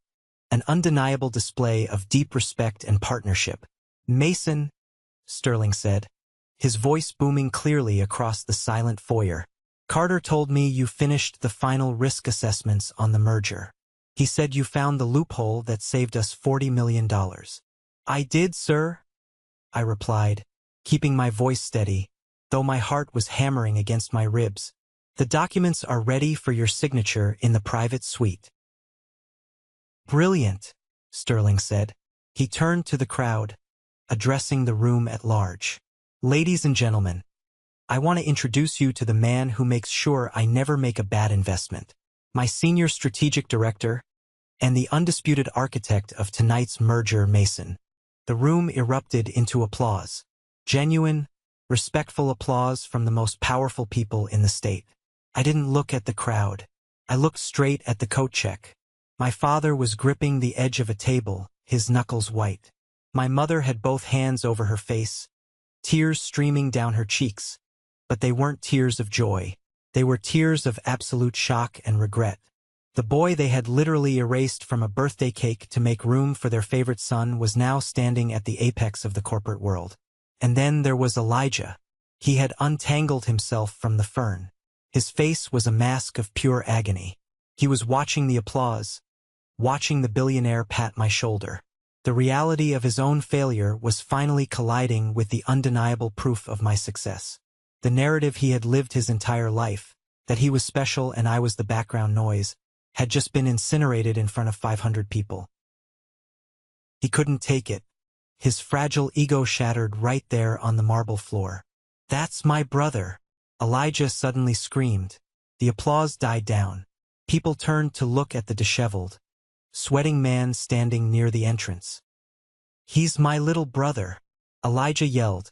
an undeniable display of deep respect and partnership. "Mason," Sterling said, his voice booming clearly across the silent foyer. "Carter told me you finished the final risk assessments on the merger. He said you found the loophole that saved us $40 million. "I did, sir," I replied, keeping my voice steady, though my heart was hammering against my ribs. "The documents are ready for your signature in the private suite." "Brilliant," Sterling said. He turned to the crowd, addressing the room at large. "Ladies and gentlemen, I want to introduce you to the man who makes sure I never make a bad investment. My senior strategic director, and the undisputed architect of tonight's merger, Mason." The room erupted into applause. Genuine, respectful applause from the most powerful people in the state. I didn't look at the crowd. I looked straight at the coat check. My father was gripping the edge of a table, his knuckles white. My mother had both hands over her face, tears streaming down her cheeks. But they weren't tears of joy. They were tears of absolute shock and regret. The boy they had literally erased from a birthday cake to make room for their favorite son was now standing at the apex of the corporate world. And then there was Elijah. He had untangled himself from the fern. His face was a mask of pure agony. He was watching the applause, watching the billionaire pat my shoulder. The reality of his own failure was finally colliding with the undeniable proof of my success. The narrative he had lived his entire life, that he was special and I was the background noise, had just been incinerated in front of 500 people. He couldn't take it. His fragile ego shattered right there on the marble floor. "That's my brother," Elijah suddenly screamed. The applause died down. People turned to look at the disheveled, sweating man standing near the entrance. "He's my little brother," Elijah yelled,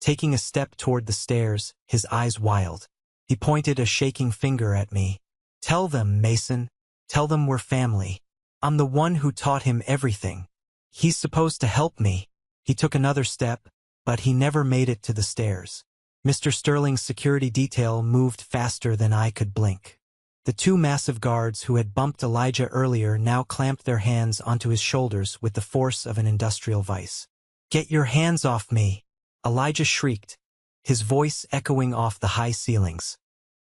taking a step toward the stairs, his eyes wild. He pointed a shaking finger at me. "Tell them, Mason. Tell them we're family. I'm the one who taught him everything. He's supposed to help me." He took another step, but he never made it to the stairs. Mr. Sterling's security detail moved faster than I could blink. The two massive guards who had bumped Elijah earlier now clamped their hands onto his shoulders with the force of an industrial vice. "Get your hands off me!" Elijah shrieked, his voice echoing off the high ceilings.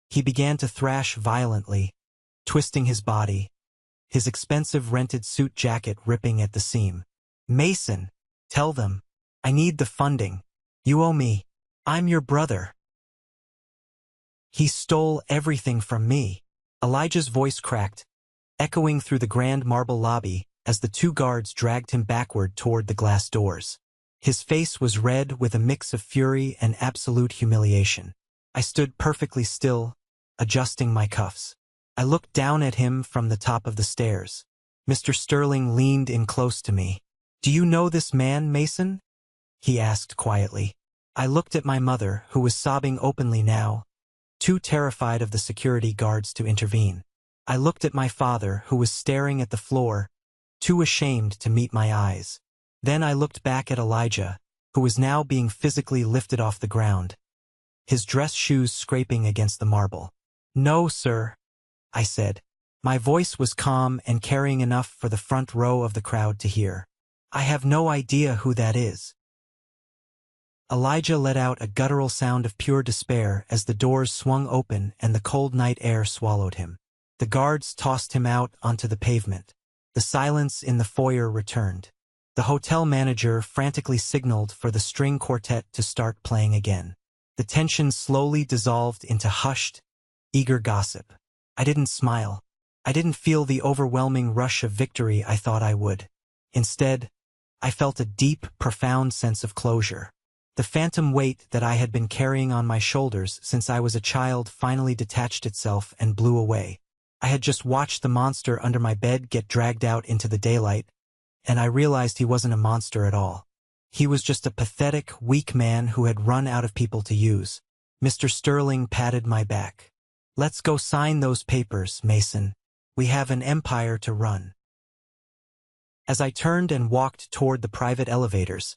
He began to thrash violently, twisting his body, his expensive rented suit jacket ripping at the seam. "Mason, tell them. I need the funding. You owe me. I'm your brother." "He stole everything from me." Elijah's voice cracked, echoing through the grand marble lobby as the two guards dragged him backward toward the glass doors. His face was red with a mix of fury and absolute humiliation. I stood perfectly still, adjusting my cuffs. I looked down at him from the top of the stairs. Mr. Sterling leaned in close to me. "Do you know this man, Mason?" he asked quietly. I looked at my mother, who was sobbing openly now, too terrified of the security guards to intervene. I looked at my father, who was staring at the floor, too ashamed to meet my eyes. Then I looked back at Elijah, who was now being physically lifted off the ground, his dress shoes scraping against the marble. "No, sir," I said. My voice was calm and carrying enough for the front row of the crowd to hear. "I have no idea who that is." Elijah let out a guttural sound of pure despair as the doors swung open and the cold night air swallowed him. The guards tossed him out onto the pavement. The silence in the foyer returned. The hotel manager frantically signaled for the string quartet to start playing again. The tension slowly dissolved into hushed, eager gossip. I didn't smile. I didn't feel the overwhelming rush of victory I thought I would. Instead, I felt a deep, profound sense of closure. The phantom weight that I had been carrying on my shoulders since I was a child finally detached itself and blew away. I had just watched the monster under my bed get dragged out into the daylight, and I realized he wasn't a monster at all. He was just a pathetic, weak man who had run out of people to use. Mr. Sterling patted my back. "Let's go sign those papers, Mason. We have an empire to run." As I turned and walked toward the private elevators,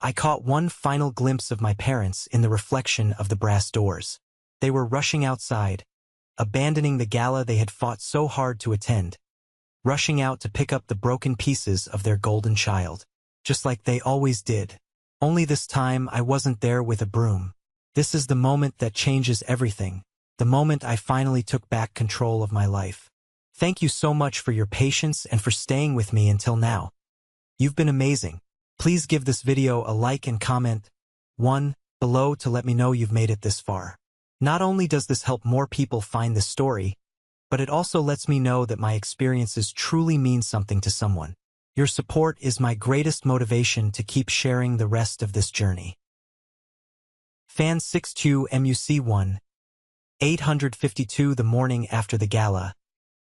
I caught one final glimpse of my parents in the reflection of the brass doors. They were rushing outside, abandoning the gala they had fought so hard to attend, rushing out to pick up the broken pieces of their golden child, just like they always did. Only this time I wasn't there with a broom. This is the moment that changes everything, the moment I finally took back control of my life. Thank you so much for your patience and for staying with me until now. You've been amazing. Please give this video a like and comment one below to let me know you've made it this far. Not only does this help more people find this story, but it also lets me know that my experiences truly mean something to someone. Your support is my greatest motivation to keep sharing the rest of this journey. Fan 62MUC1 852. The morning after the gala,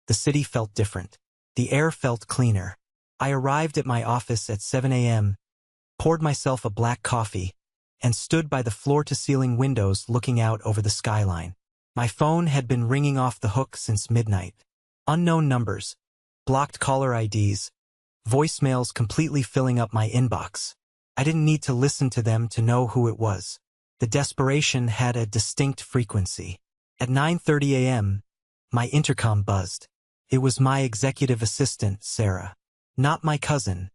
the city felt different. The air felt cleaner. I arrived at my office at 7 a.m., poured myself a black coffee, and stood by the floor-to-ceiling windows looking out over the skyline. My phone had been ringing off the hook since midnight. Unknown numbers, blocked caller IDs, voicemails completely filling up my inbox. I didn't need to listen to them to know who it was. The desperation had a distinct frequency. At 9:30 a.m., my intercom buzzed. It was my executive assistant, Sarah. Not my cousin,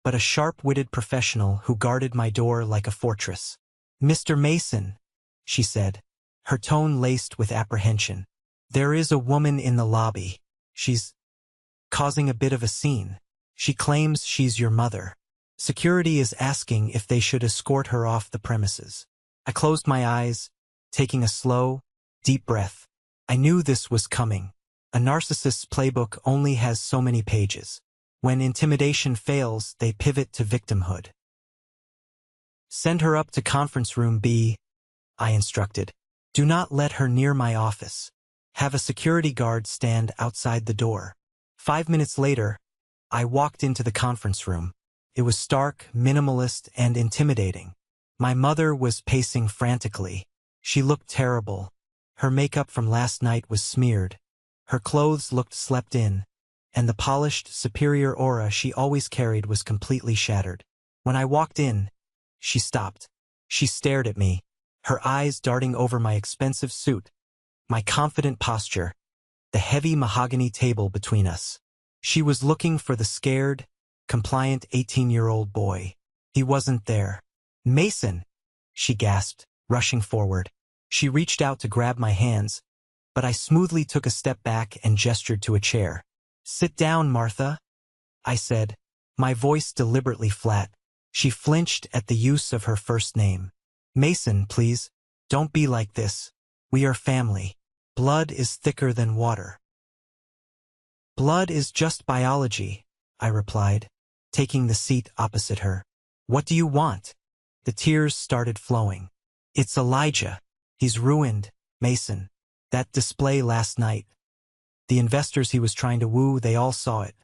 but a sharp-witted professional who guarded my door like a fortress. "Mr. Mason," she said, her tone laced with apprehension. "There is a woman in the lobby. She's causing a bit of a scene. She claims she's your mother. Security is asking if they should escort her off the premises." I closed my eyes, taking a slow, deep breath. I knew this was coming. A narcissist's playbook only has so many pages. When intimidation fails, they pivot to victimhood. "Send her up to conference room B," I instructed. "Do not let her near my office. Have a security guard stand outside the door." 5 minutes later, I walked into the conference room. It was stark, minimalist, and intimidating. My mother was pacing frantically. She looked terrible. Her makeup from last night was smeared. Her clothes looked slept in, and the polished, superior aura she always carried was completely shattered. When I walked in, she stopped. She stared at me, her eyes darting over my expensive suit, my confident posture, the heavy mahogany table between us. She was looking for the scared, compliant 18-year-old boy. He wasn't there. "Mason!" she gasped, rushing forward. She reached out to grab my hands, but I smoothly took a step back and gestured to a chair. "Sit down, Martha," I said, my voice deliberately flat. She flinched at the use of her first name. "Mason, please, don't be like this. We are family. Blood is thicker than water." "Blood is just biology," I replied, taking the seat opposite her. "What do you want?" The tears started flowing. "It's Elijah. He's ruined, Mason. That display last night. The investors he was trying to woo, they all saw it.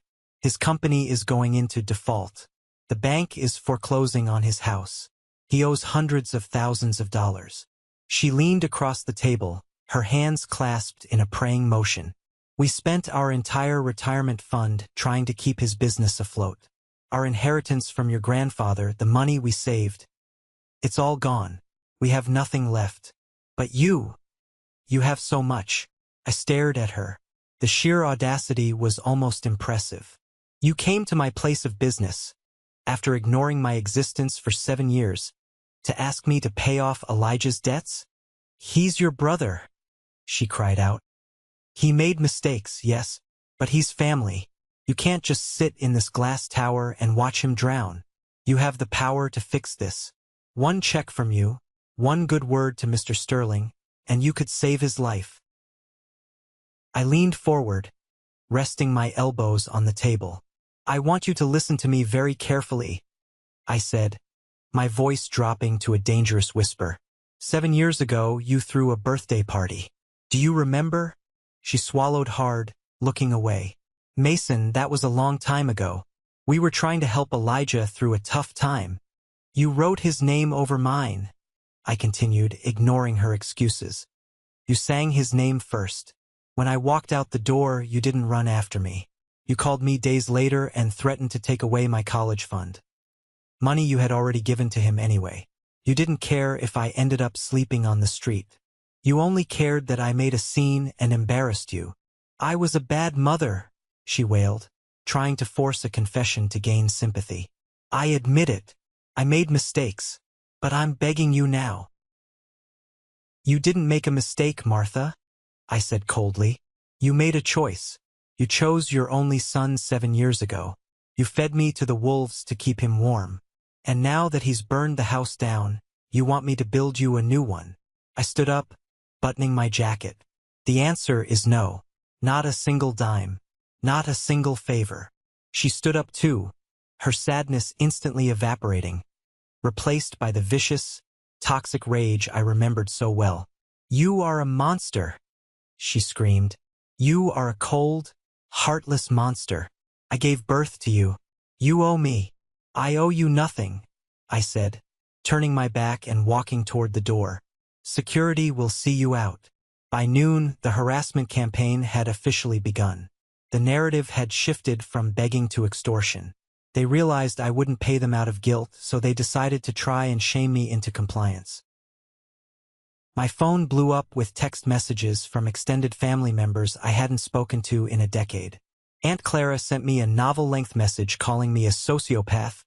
His company is going into default. The bank is foreclosing on his house. He owes hundreds of thousands of dollars." She leaned across the table, her hands clasped in a praying motion. "We spent our entire retirement fund trying to keep his business afloat. Our inheritance from your grandfather, the money we saved. It's all gone. We have nothing left. But you have so much." I stared at her. The sheer audacity was almost impressive. "You came to my place of business, after ignoring my existence for 7 years, to ask me to pay off Elijah's debts? He's your brother," she cried out. "He made mistakes, yes, but he's family. You can't just sit in this glass tower and watch him drown. You have the power to fix this. One check from you, one good word to Mr. Sterling, and you could save his life." I leaned forward, resting my elbows on the table. "I want you to listen to me very carefully," I said, my voice dropping to a dangerous whisper. "7 years ago, you threw a birthday party. Do you remember?" She swallowed hard, looking away. "Mason, that was a long time ago. We were trying to help Elijah through a tough time. You wrote his name over mine," I continued, ignoring her excuses. "You sang his name first. When I walked out the door, you didn't run after me. You called me days later and threatened to take away my college fund. Money you had already given to him anyway. You didn't care if I ended up sleeping on the street. You only cared that I made a scene and embarrassed you. I was a bad mother," she wailed, trying to force a confession to gain sympathy. "I admit it. I made mistakes. But I'm begging you now." "You didn't make a mistake, Martha," I said coldly. "You made a choice. You chose your only son 7 years ago. You fed me to the wolves to keep him warm. And now that he's burned the house down, you want me to build you a new one." I stood up, buttoning my jacket. "The answer is no. Not a single dime. Not a single favor." She stood up too, her sadness instantly evaporating, replaced by the vicious, toxic rage I remembered so well. "You are a monster," she screamed. "You are a cold, heartless monster. I gave birth to you. You owe me." "I owe you nothing," I said, turning my back and walking toward the door. "Security will see you out." By noon, the harassment campaign had officially begun. The narrative had shifted from begging to extortion. They realized I wouldn't pay them out of guilt, so they decided to try and shame me into compliance. My phone blew up with text messages from extended family members I hadn't spoken to in a decade. Aunt Clara sent me a novel-length message calling me a sociopath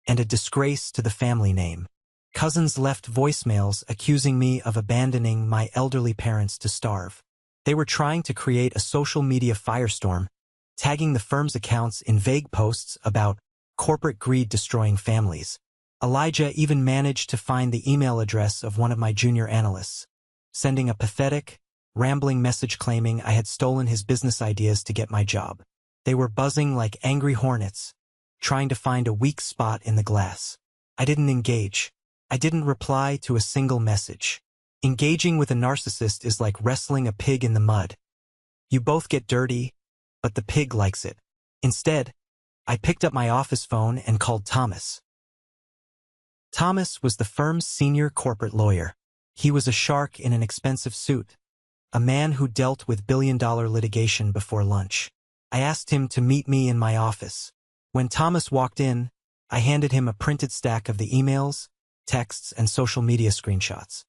and a disgrace to the family name. Cousins left voicemails accusing me of abandoning my elderly parents to starve. They were trying to create a social media firestorm, tagging the firm's accounts in vague posts about corporate greed destroying families. Elijah even managed to find the email address of one of my junior analysts, sending a pathetic, rambling message claiming I had stolen his business ideas to get my job. They were buzzing like angry hornets, trying to find a weak spot in the glass. I didn't engage. I didn't reply to a single message. Engaging with a narcissist is like wrestling a pig in the mud. You both get dirty, but the pig likes it. Instead, I picked up my office phone and called Thomas. Thomas was the firm's senior corporate lawyer. He was a shark in an expensive suit, a man who dealt with billion-dollar litigation before lunch. I asked him to meet me in my office. When Thomas walked in, I handed him a printed stack of the emails, texts, and social media screenshots.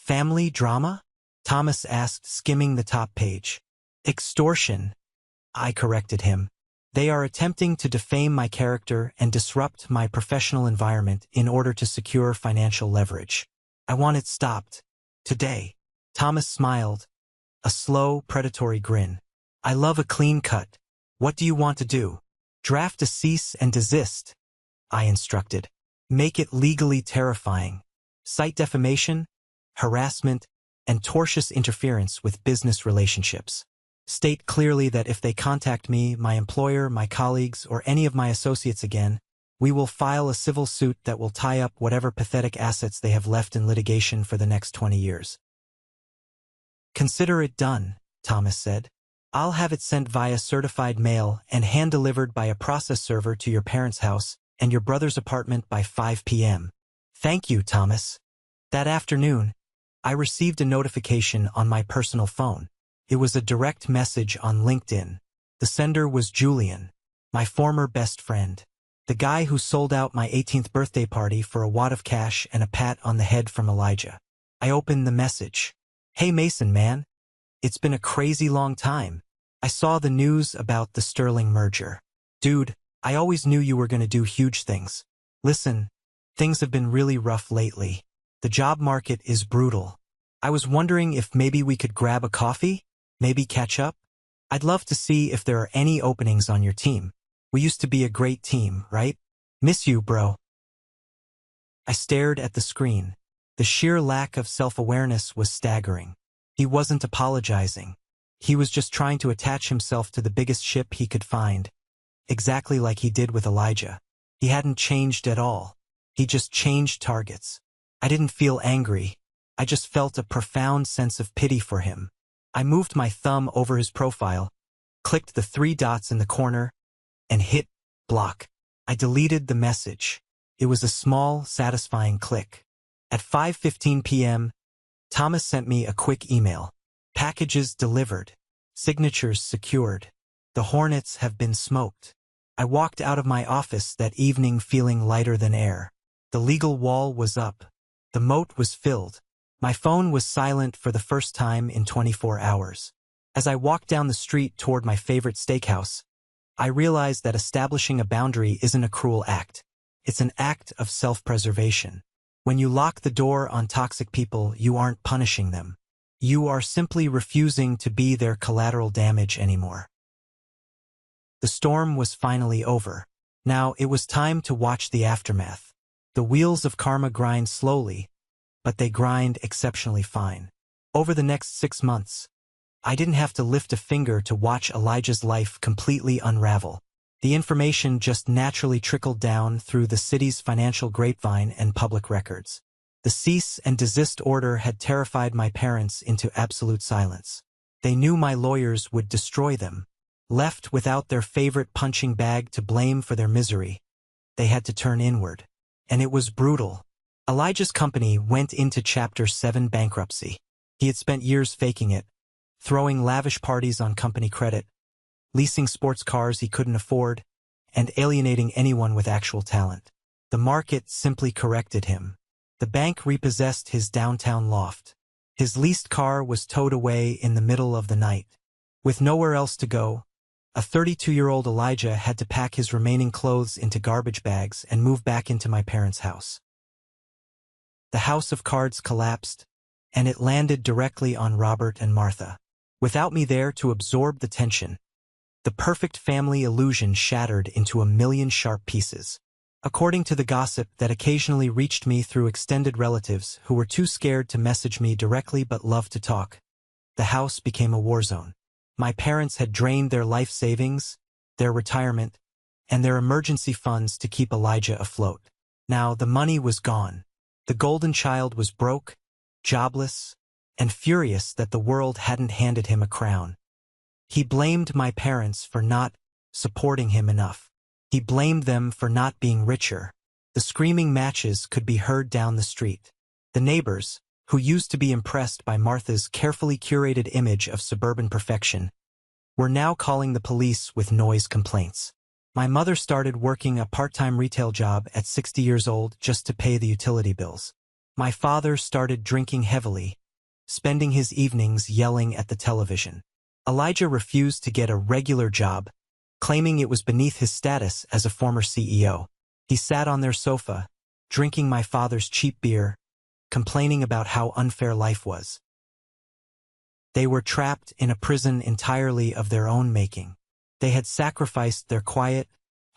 Family drama? Thomas asked, skimming the top page. Extortion, I corrected him. They are attempting to defame my character and disrupt my professional environment in order to secure financial leverage. I want it stopped. Today. Thomas smiled, a slow, predatory grin. I love a clean cut. What do you want to do? Draft a cease and desist, I instructed. Make it legally terrifying. Cite defamation, harassment, and tortious interference with business relationships. State clearly that if they contact me, my employer, my colleagues, or any of my associates again, we will file a civil suit that will tie up whatever pathetic assets they have left in litigation for the next 20 years. Consider it done, Thomas said. I'll have it sent via certified mail and hand-delivered by a process server to your parents' house and your brother's apartment by 5 p.m. Thank you, Thomas. That afternoon, I received a notification on my personal phone. It was a direct message on LinkedIn. The sender was Julian, my former best friend. The guy who sold out my 18th birthday party for a wad of cash and a pat on the head from Elijah. I opened the message. Hey Mason, man. It's been a crazy long time. I saw the news about the Sterling merger. Dude, I always knew you were going to do huge things. Listen, things have been really rough lately. The job market is brutal. I was wondering if maybe we could grab a coffee? Maybe catch up? I'd love to see if there are any openings on your team. We used to be a great team, right? Miss you, bro. I stared at the screen. The sheer lack of self-awareness was staggering. He wasn't apologizing. He was just trying to attach himself to the biggest ship he could find. Exactly like he did with Elijah. He hadn't changed at all. He just changed targets. I didn't feel angry. I just felt a profound sense of pity for him. I moved my thumb over his profile, clicked the 3 dots in the corner, and hit block. I deleted the message. It was a small, satisfying click. At 5:15 p.m., Thomas sent me a quick email. Packages delivered. Signatures secured. The Hornets have been smoked. I walked out of my office that evening feeling lighter than air. The legal wall was up. The moat was filled. My phone was silent for the first time in 24 hours. As I walked down the street toward my favorite steakhouse, I realized that establishing a boundary isn't a cruel act. It's an act of self-preservation. When you lock the door on toxic people, you aren't punishing them. You are simply refusing to be their collateral damage anymore. The storm was finally over. Now it was time to watch the aftermath. The wheels of karma grind slowly, but they grind exceptionally fine. Over the next 6 months, I didn't have to lift a finger to watch Elijah's life completely unravel. The information just naturally trickled down through the city's financial grapevine and public records. The cease and desist order had terrified my parents into absolute silence. They knew my lawyers would destroy them. Left without their favorite punching bag to blame for their misery, they had to turn inward. And it was brutal. Elijah's company went into Chapter 7 bankruptcy. He had spent years faking it, throwing lavish parties on company credit, leasing sports cars he couldn't afford, and alienating anyone with actual talent. The market simply corrected him. The bank repossessed his downtown loft. His leased car was towed away in the middle of the night. With nowhere else to go, a 32-year-old Elijah had to pack his remaining clothes into garbage bags and move back into my parents' house. The house of cards collapsed, and it landed directly on Robert and Martha. Without me there to absorb the tension, the perfect family illusion shattered into a million sharp pieces. According to the gossip that occasionally reached me through extended relatives who were too scared to message me directly but loved to talk, the house became a war zone. My parents had drained their life savings, their retirement, and their emergency funds to keep Elijah afloat. Now the money was gone. The golden child was broke, jobless, and furious that the world hadn't handed him a crown. He blamed my parents for not supporting him enough. He blamed them for not being richer. The screaming matches could be heard down the street. The neighbors, who used to be impressed by Martha's carefully curated image of suburban perfection, were now calling the police with noise complaints. My mother started working a part-time retail job at 60 years old just to pay the utility bills. My father started drinking heavily, spending his evenings yelling at the television. Elijah refused to get a regular job, claiming it was beneath his status as a former CEO. He sat on their sofa, drinking my father's cheap beer, complaining about how unfair life was. They were trapped in a prison entirely of their own making. They had sacrificed their quiet,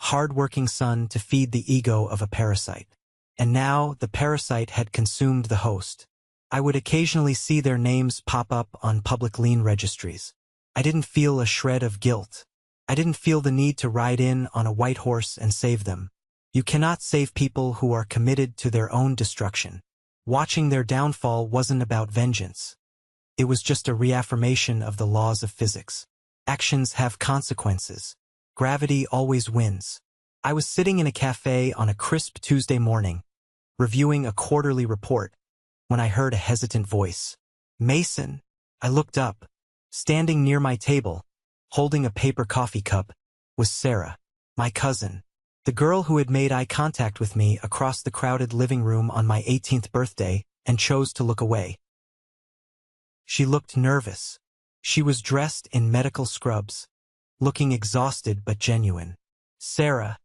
hard-working son to feed the ego of a parasite. And now the parasite had consumed the host. I would occasionally see their names pop up on public lien registries. I didn't feel a shred of guilt. I didn't feel the need to ride in on a white horse and save them. You cannot save people who are committed to their own destruction. Watching their downfall wasn't about vengeance. It was just a reaffirmation of the laws of physics. Actions have consequences. Gravity always wins. I was sitting in a cafe on a crisp Tuesday morning, reviewing a quarterly report, when I heard a hesitant voice. Mason. I looked up. Standing near my table, holding a paper coffee cup, was Sarah, my cousin, the girl who had made eye contact with me across the crowded living room on my 18th birthday and chose to look away. She looked nervous. She was dressed in medical scrubs, looking exhausted but genuine. Sarah,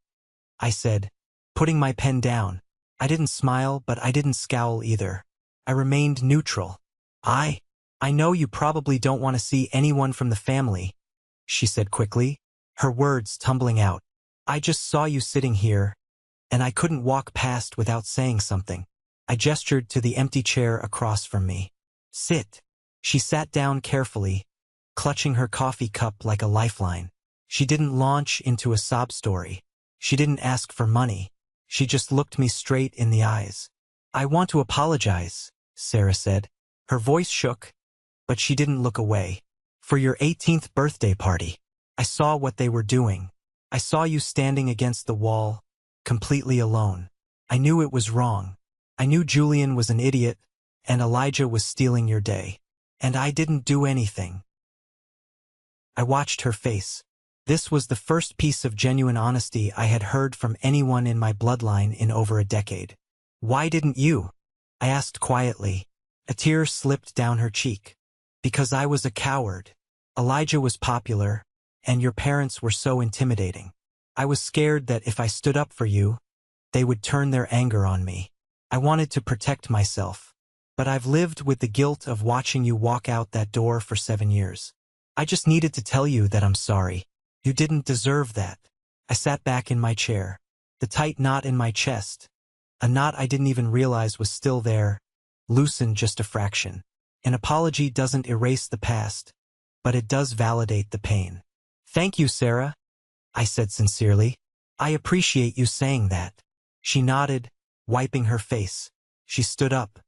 I said, putting my pen down. I didn't smile, but I didn't scowl either. I remained neutral. I know you probably don't want to see anyone from the family, she said quickly, her words tumbling out. I just saw you sitting here, and I couldn't walk past without saying something. I gestured to the empty chair across from me. Sit. She sat down carefully, clutching her coffee cup like a lifeline. She didn't launch into a sob story. She didn't ask for money. She just looked me straight in the eyes. I want to apologize, Sarah said. Her voice shook, but she didn't look away. For your 18th birthday party, I saw what they were doing. I saw you standing against the wall, completely alone. I knew it was wrong. I knew Julian was an idiot, and Elijah was stealing your day. And I didn't do anything. I watched her face. This was the first piece of genuine honesty I had heard from anyone in my bloodline in over a decade. Why didn't you? I asked quietly. A tear slipped down her cheek. Because I was a coward. Elijah was popular, and your parents were so intimidating. I was scared that if I stood up for you, they would turn their anger on me. I wanted to protect myself. But I've lived with the guilt of watching you walk out that door for 7 years. I just needed to tell you that I'm sorry. You didn't deserve that. I sat back in my chair. The tight knot in my chest, a knot I didn't even realize was still there, loosened just a fraction. An apology doesn't erase the past, but it does validate the pain. Thank you, Sarah, I said sincerely. I appreciate you saying that. She nodded, wiping her face. She stood up.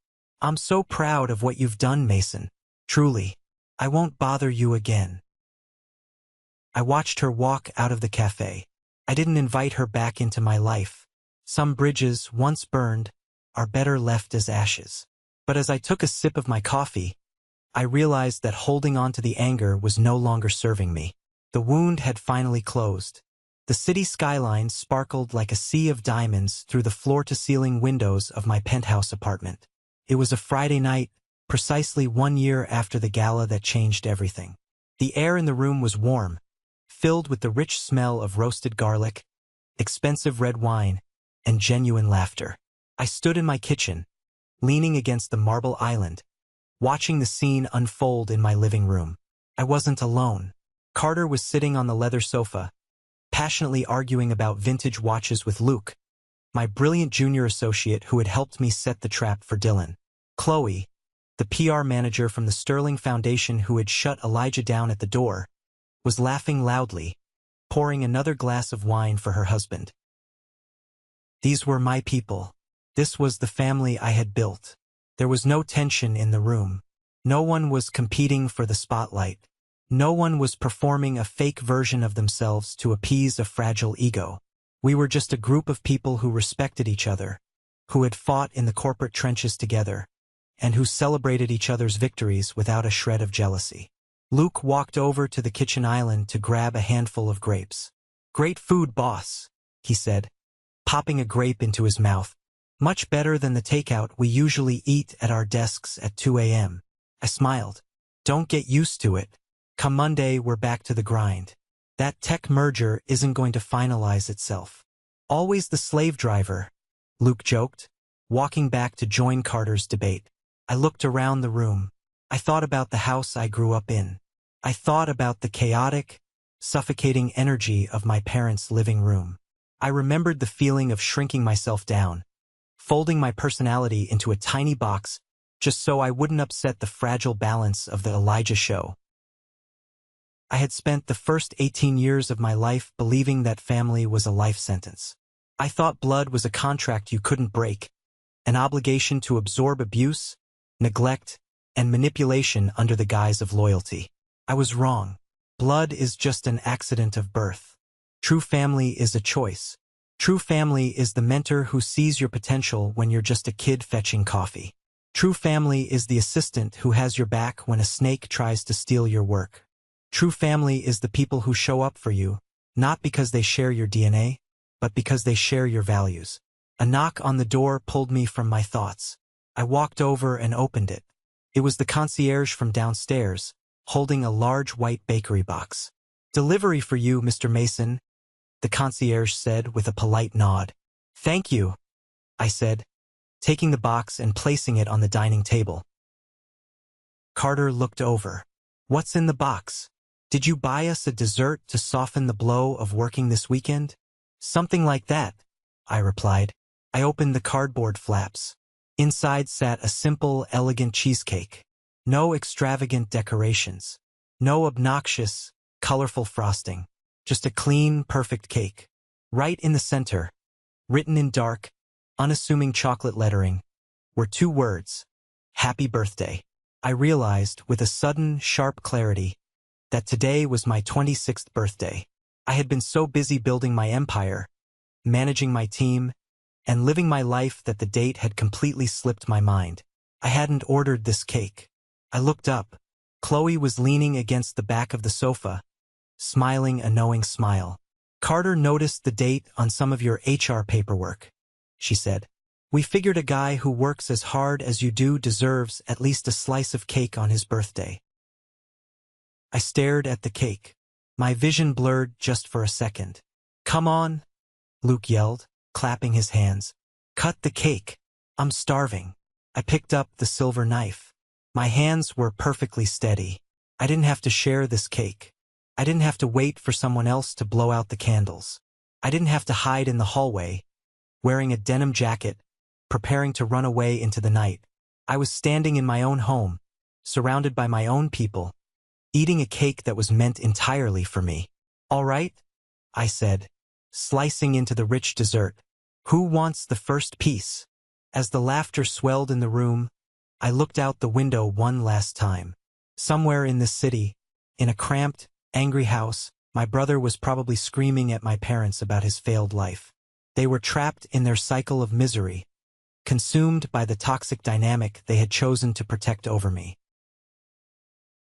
I'm so proud of what you've done, Mason. Truly. I won't bother you again. I watched her walk out of the cafe. I didn't invite her back into my life. Some bridges, once burned, are better left as ashes. But as I took a sip of my coffee, I realized that holding on to the anger was no longer serving me. The wound had finally closed. The city skyline sparkled like a sea of diamonds through the floor-to-ceiling windows of my penthouse apartment. It was a Friday night, precisely 1 year after the gala that changed everything. The air in the room was warm, filled with the rich smell of roasted garlic, expensive red wine, and genuine laughter. I stood in my kitchen, leaning against the marble island, watching the scene unfold in my living room. I wasn't alone. Carter was sitting on the leather sofa, passionately arguing about vintage watches with Luke, my brilliant junior associate who had helped me set the trap for Dylan. Chloe, the PR manager from the Sterling Foundation who had shut Elijah down at the door, was laughing loudly, pouring another glass of wine for her husband. These were my people. This was the family I had built. There was no tension in the room. No one was competing for the spotlight. No one was performing a fake version of themselves to appease a fragile ego. We were just a group of people who respected each other, who had fought in the corporate trenches together, and who celebrated each other's victories without a shred of jealousy. Luke walked over to the kitchen island to grab a handful of grapes. "Great food, boss," he said, popping a grape into his mouth. Much better than the takeout we usually eat at our desks at 2 a.m. I smiled. Don't get used to it. Come Monday, we're back to the grind. That tech merger isn't going to finalize itself. Always the slave driver, Luke joked, walking back to join Carter's debate. I looked around the room. I thought about the house I grew up in. I thought about the chaotic, suffocating energy of my parents' living room. I remembered the feeling of shrinking myself down, folding my personality into a tiny box just so I wouldn't upset the fragile balance of the Elijah show. I had spent the first 18 years of my life believing that family was a life sentence. I thought blood was a contract you couldn't break, an obligation to absorb abuse, neglect, and manipulation under the guise of loyalty. I was wrong. Blood is just an accident of birth. True family is a choice. True family is the mentor who sees your potential when you're just a kid fetching coffee. True family is the assistant who has your back when a snake tries to steal your work. True family is the people who show up for you, not because they share your DNA, but because they share your values. A knock on the door pulled me from my thoughts. I walked over and opened it. It was the concierge from downstairs, holding a large white bakery box. "Delivery for you, Mr. Mason," the concierge said with a polite nod. "Thank you," I said, taking the box and placing it on the dining table. Carter looked over. "What's in the box? Did you buy us a dessert to soften the blow of working this weekend?" "Something like that," I replied. I opened the cardboard flaps. Inside sat a simple, elegant cheesecake. No extravagant decorations. No obnoxious, colorful frosting. Just a clean, perfect cake. Right in the center, written in dark, unassuming chocolate lettering, were two words: "Happy Birthday." I realized, with a sudden, sharp clarity, that today was my 26th birthday. I had been so busy building my empire, managing my team, and living my life that the date had completely slipped my mind. I hadn't ordered this cake. I looked up. Chloe was leaning against the back of the sofa, smiling a knowing smile. "Carter noticed the date on some of your HR paperwork," she said. "We figured a guy who works as hard as you do deserves at least a slice of cake on his birthday." I stared at the cake. My vision blurred just for a second. "Come on," Luke yelled, clapping his hands. "Cut the cake. I'm starving." I picked up the silver knife. My hands were perfectly steady. I didn't have to share this cake. I didn't have to wait for someone else to blow out the candles. I didn't have to hide in the hallway, wearing a denim jacket, preparing to run away into the night. I was standing in my own home, surrounded by my own people, eating a cake that was meant entirely for me. "All right," I said, slicing into the rich dessert. "Who wants the first piece?" As the laughter swelled in the room, I looked out the window one last time. Somewhere in this city, in a cramped, angry house, my brother was probably screaming at my parents about his failed life. They were trapped in their cycle of misery, consumed by the toxic dynamic they had chosen to protect over me.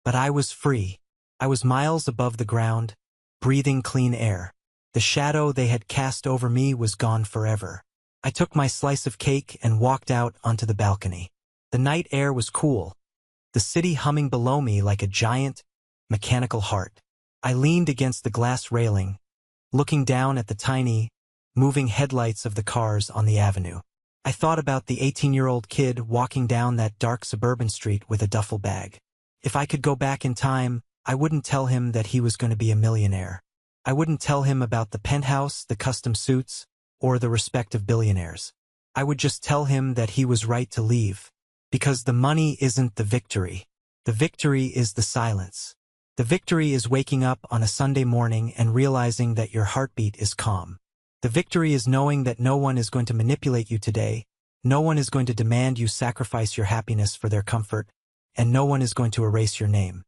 But I was free. I was miles above the ground, breathing clean air. The shadow they had cast over me was gone forever. I took my slice of cake and walked out onto the balcony. The night air was cool, the city humming below me like a giant, mechanical heart. I leaned against the glass railing, looking down at the tiny, moving headlights of the cars on the avenue. I thought about the 18-year-old kid walking down that dark suburban street with a duffel bag. If I could go back in time, I wouldn't tell him that he was going to be a millionaire. I wouldn't tell him about the penthouse, the custom suits, or the respect of billionaires. I would just tell him that he was right to leave. Because the money isn't the victory. The victory is the silence. The victory is waking up on a Sunday morning and realizing that your heartbeat is calm. The victory is knowing that no one is going to manipulate you today, no one is going to demand you sacrifice your happiness for their comfort, and no one is going to erase your name.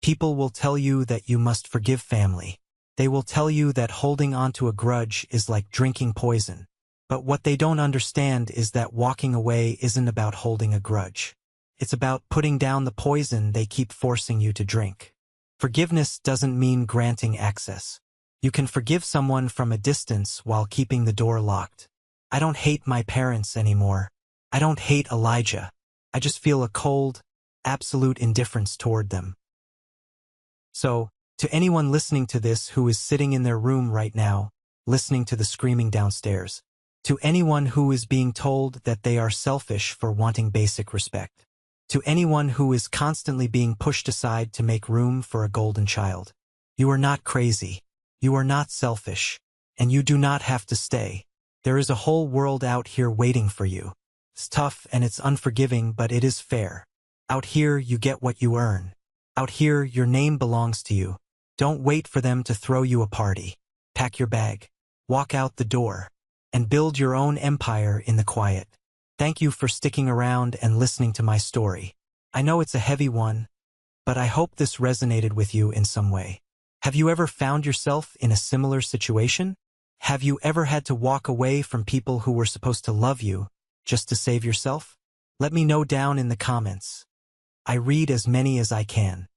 People will tell you that you must forgive family. They will tell you that holding on to a grudge is like drinking poison. But what they don't understand is that walking away isn't about holding a grudge. It's about putting down the poison they keep forcing you to drink. Forgiveness doesn't mean granting access. You can forgive someone from a distance while keeping the door locked. I don't hate my parents anymore. I don't hate Elijah. I just feel a cold, absolute indifference toward them. So, to anyone listening to this who is sitting in their room right now, listening to the screaming downstairs, to anyone who is being told that they are selfish for wanting basic respect, to anyone who is constantly being pushed aside to make room for a golden child, you are not crazy, you are not selfish, and you do not have to stay. There is a whole world out here waiting for you. It's tough and it's unforgiving, but it is fair. Out here, you get what you earn. Out here, your name belongs to you. Don't wait for them to throw you a party. Pack your bag, walk out the door, and build your own empire in the quiet. Thank you for sticking around and listening to my story. I know it's a heavy one, but I hope this resonated with you in some way. Have you ever found yourself in a similar situation? Have you ever had to walk away from people who were supposed to love you just to save yourself? Let me know down in the comments. I read as many as I can.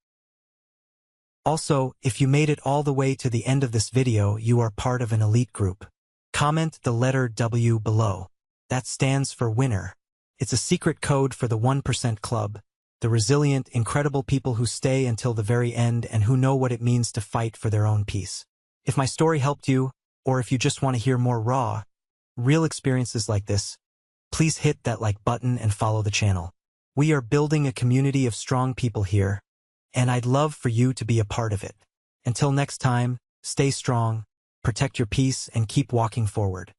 Also, if you made it all the way to the end of this video, you are part of an elite group. Comment the letter W below. That stands for winner. It's a secret code for the 1% Club, the resilient, incredible people who stay until the very end and who know what it means to fight for their own peace. If my story helped you, or if you just want to hear more raw, real experiences like this, please hit that like button and follow the channel. We are building a community of strong people here, and I'd love for you to be a part of it. Until next time, stay strong, protect your peace, and keep walking forward.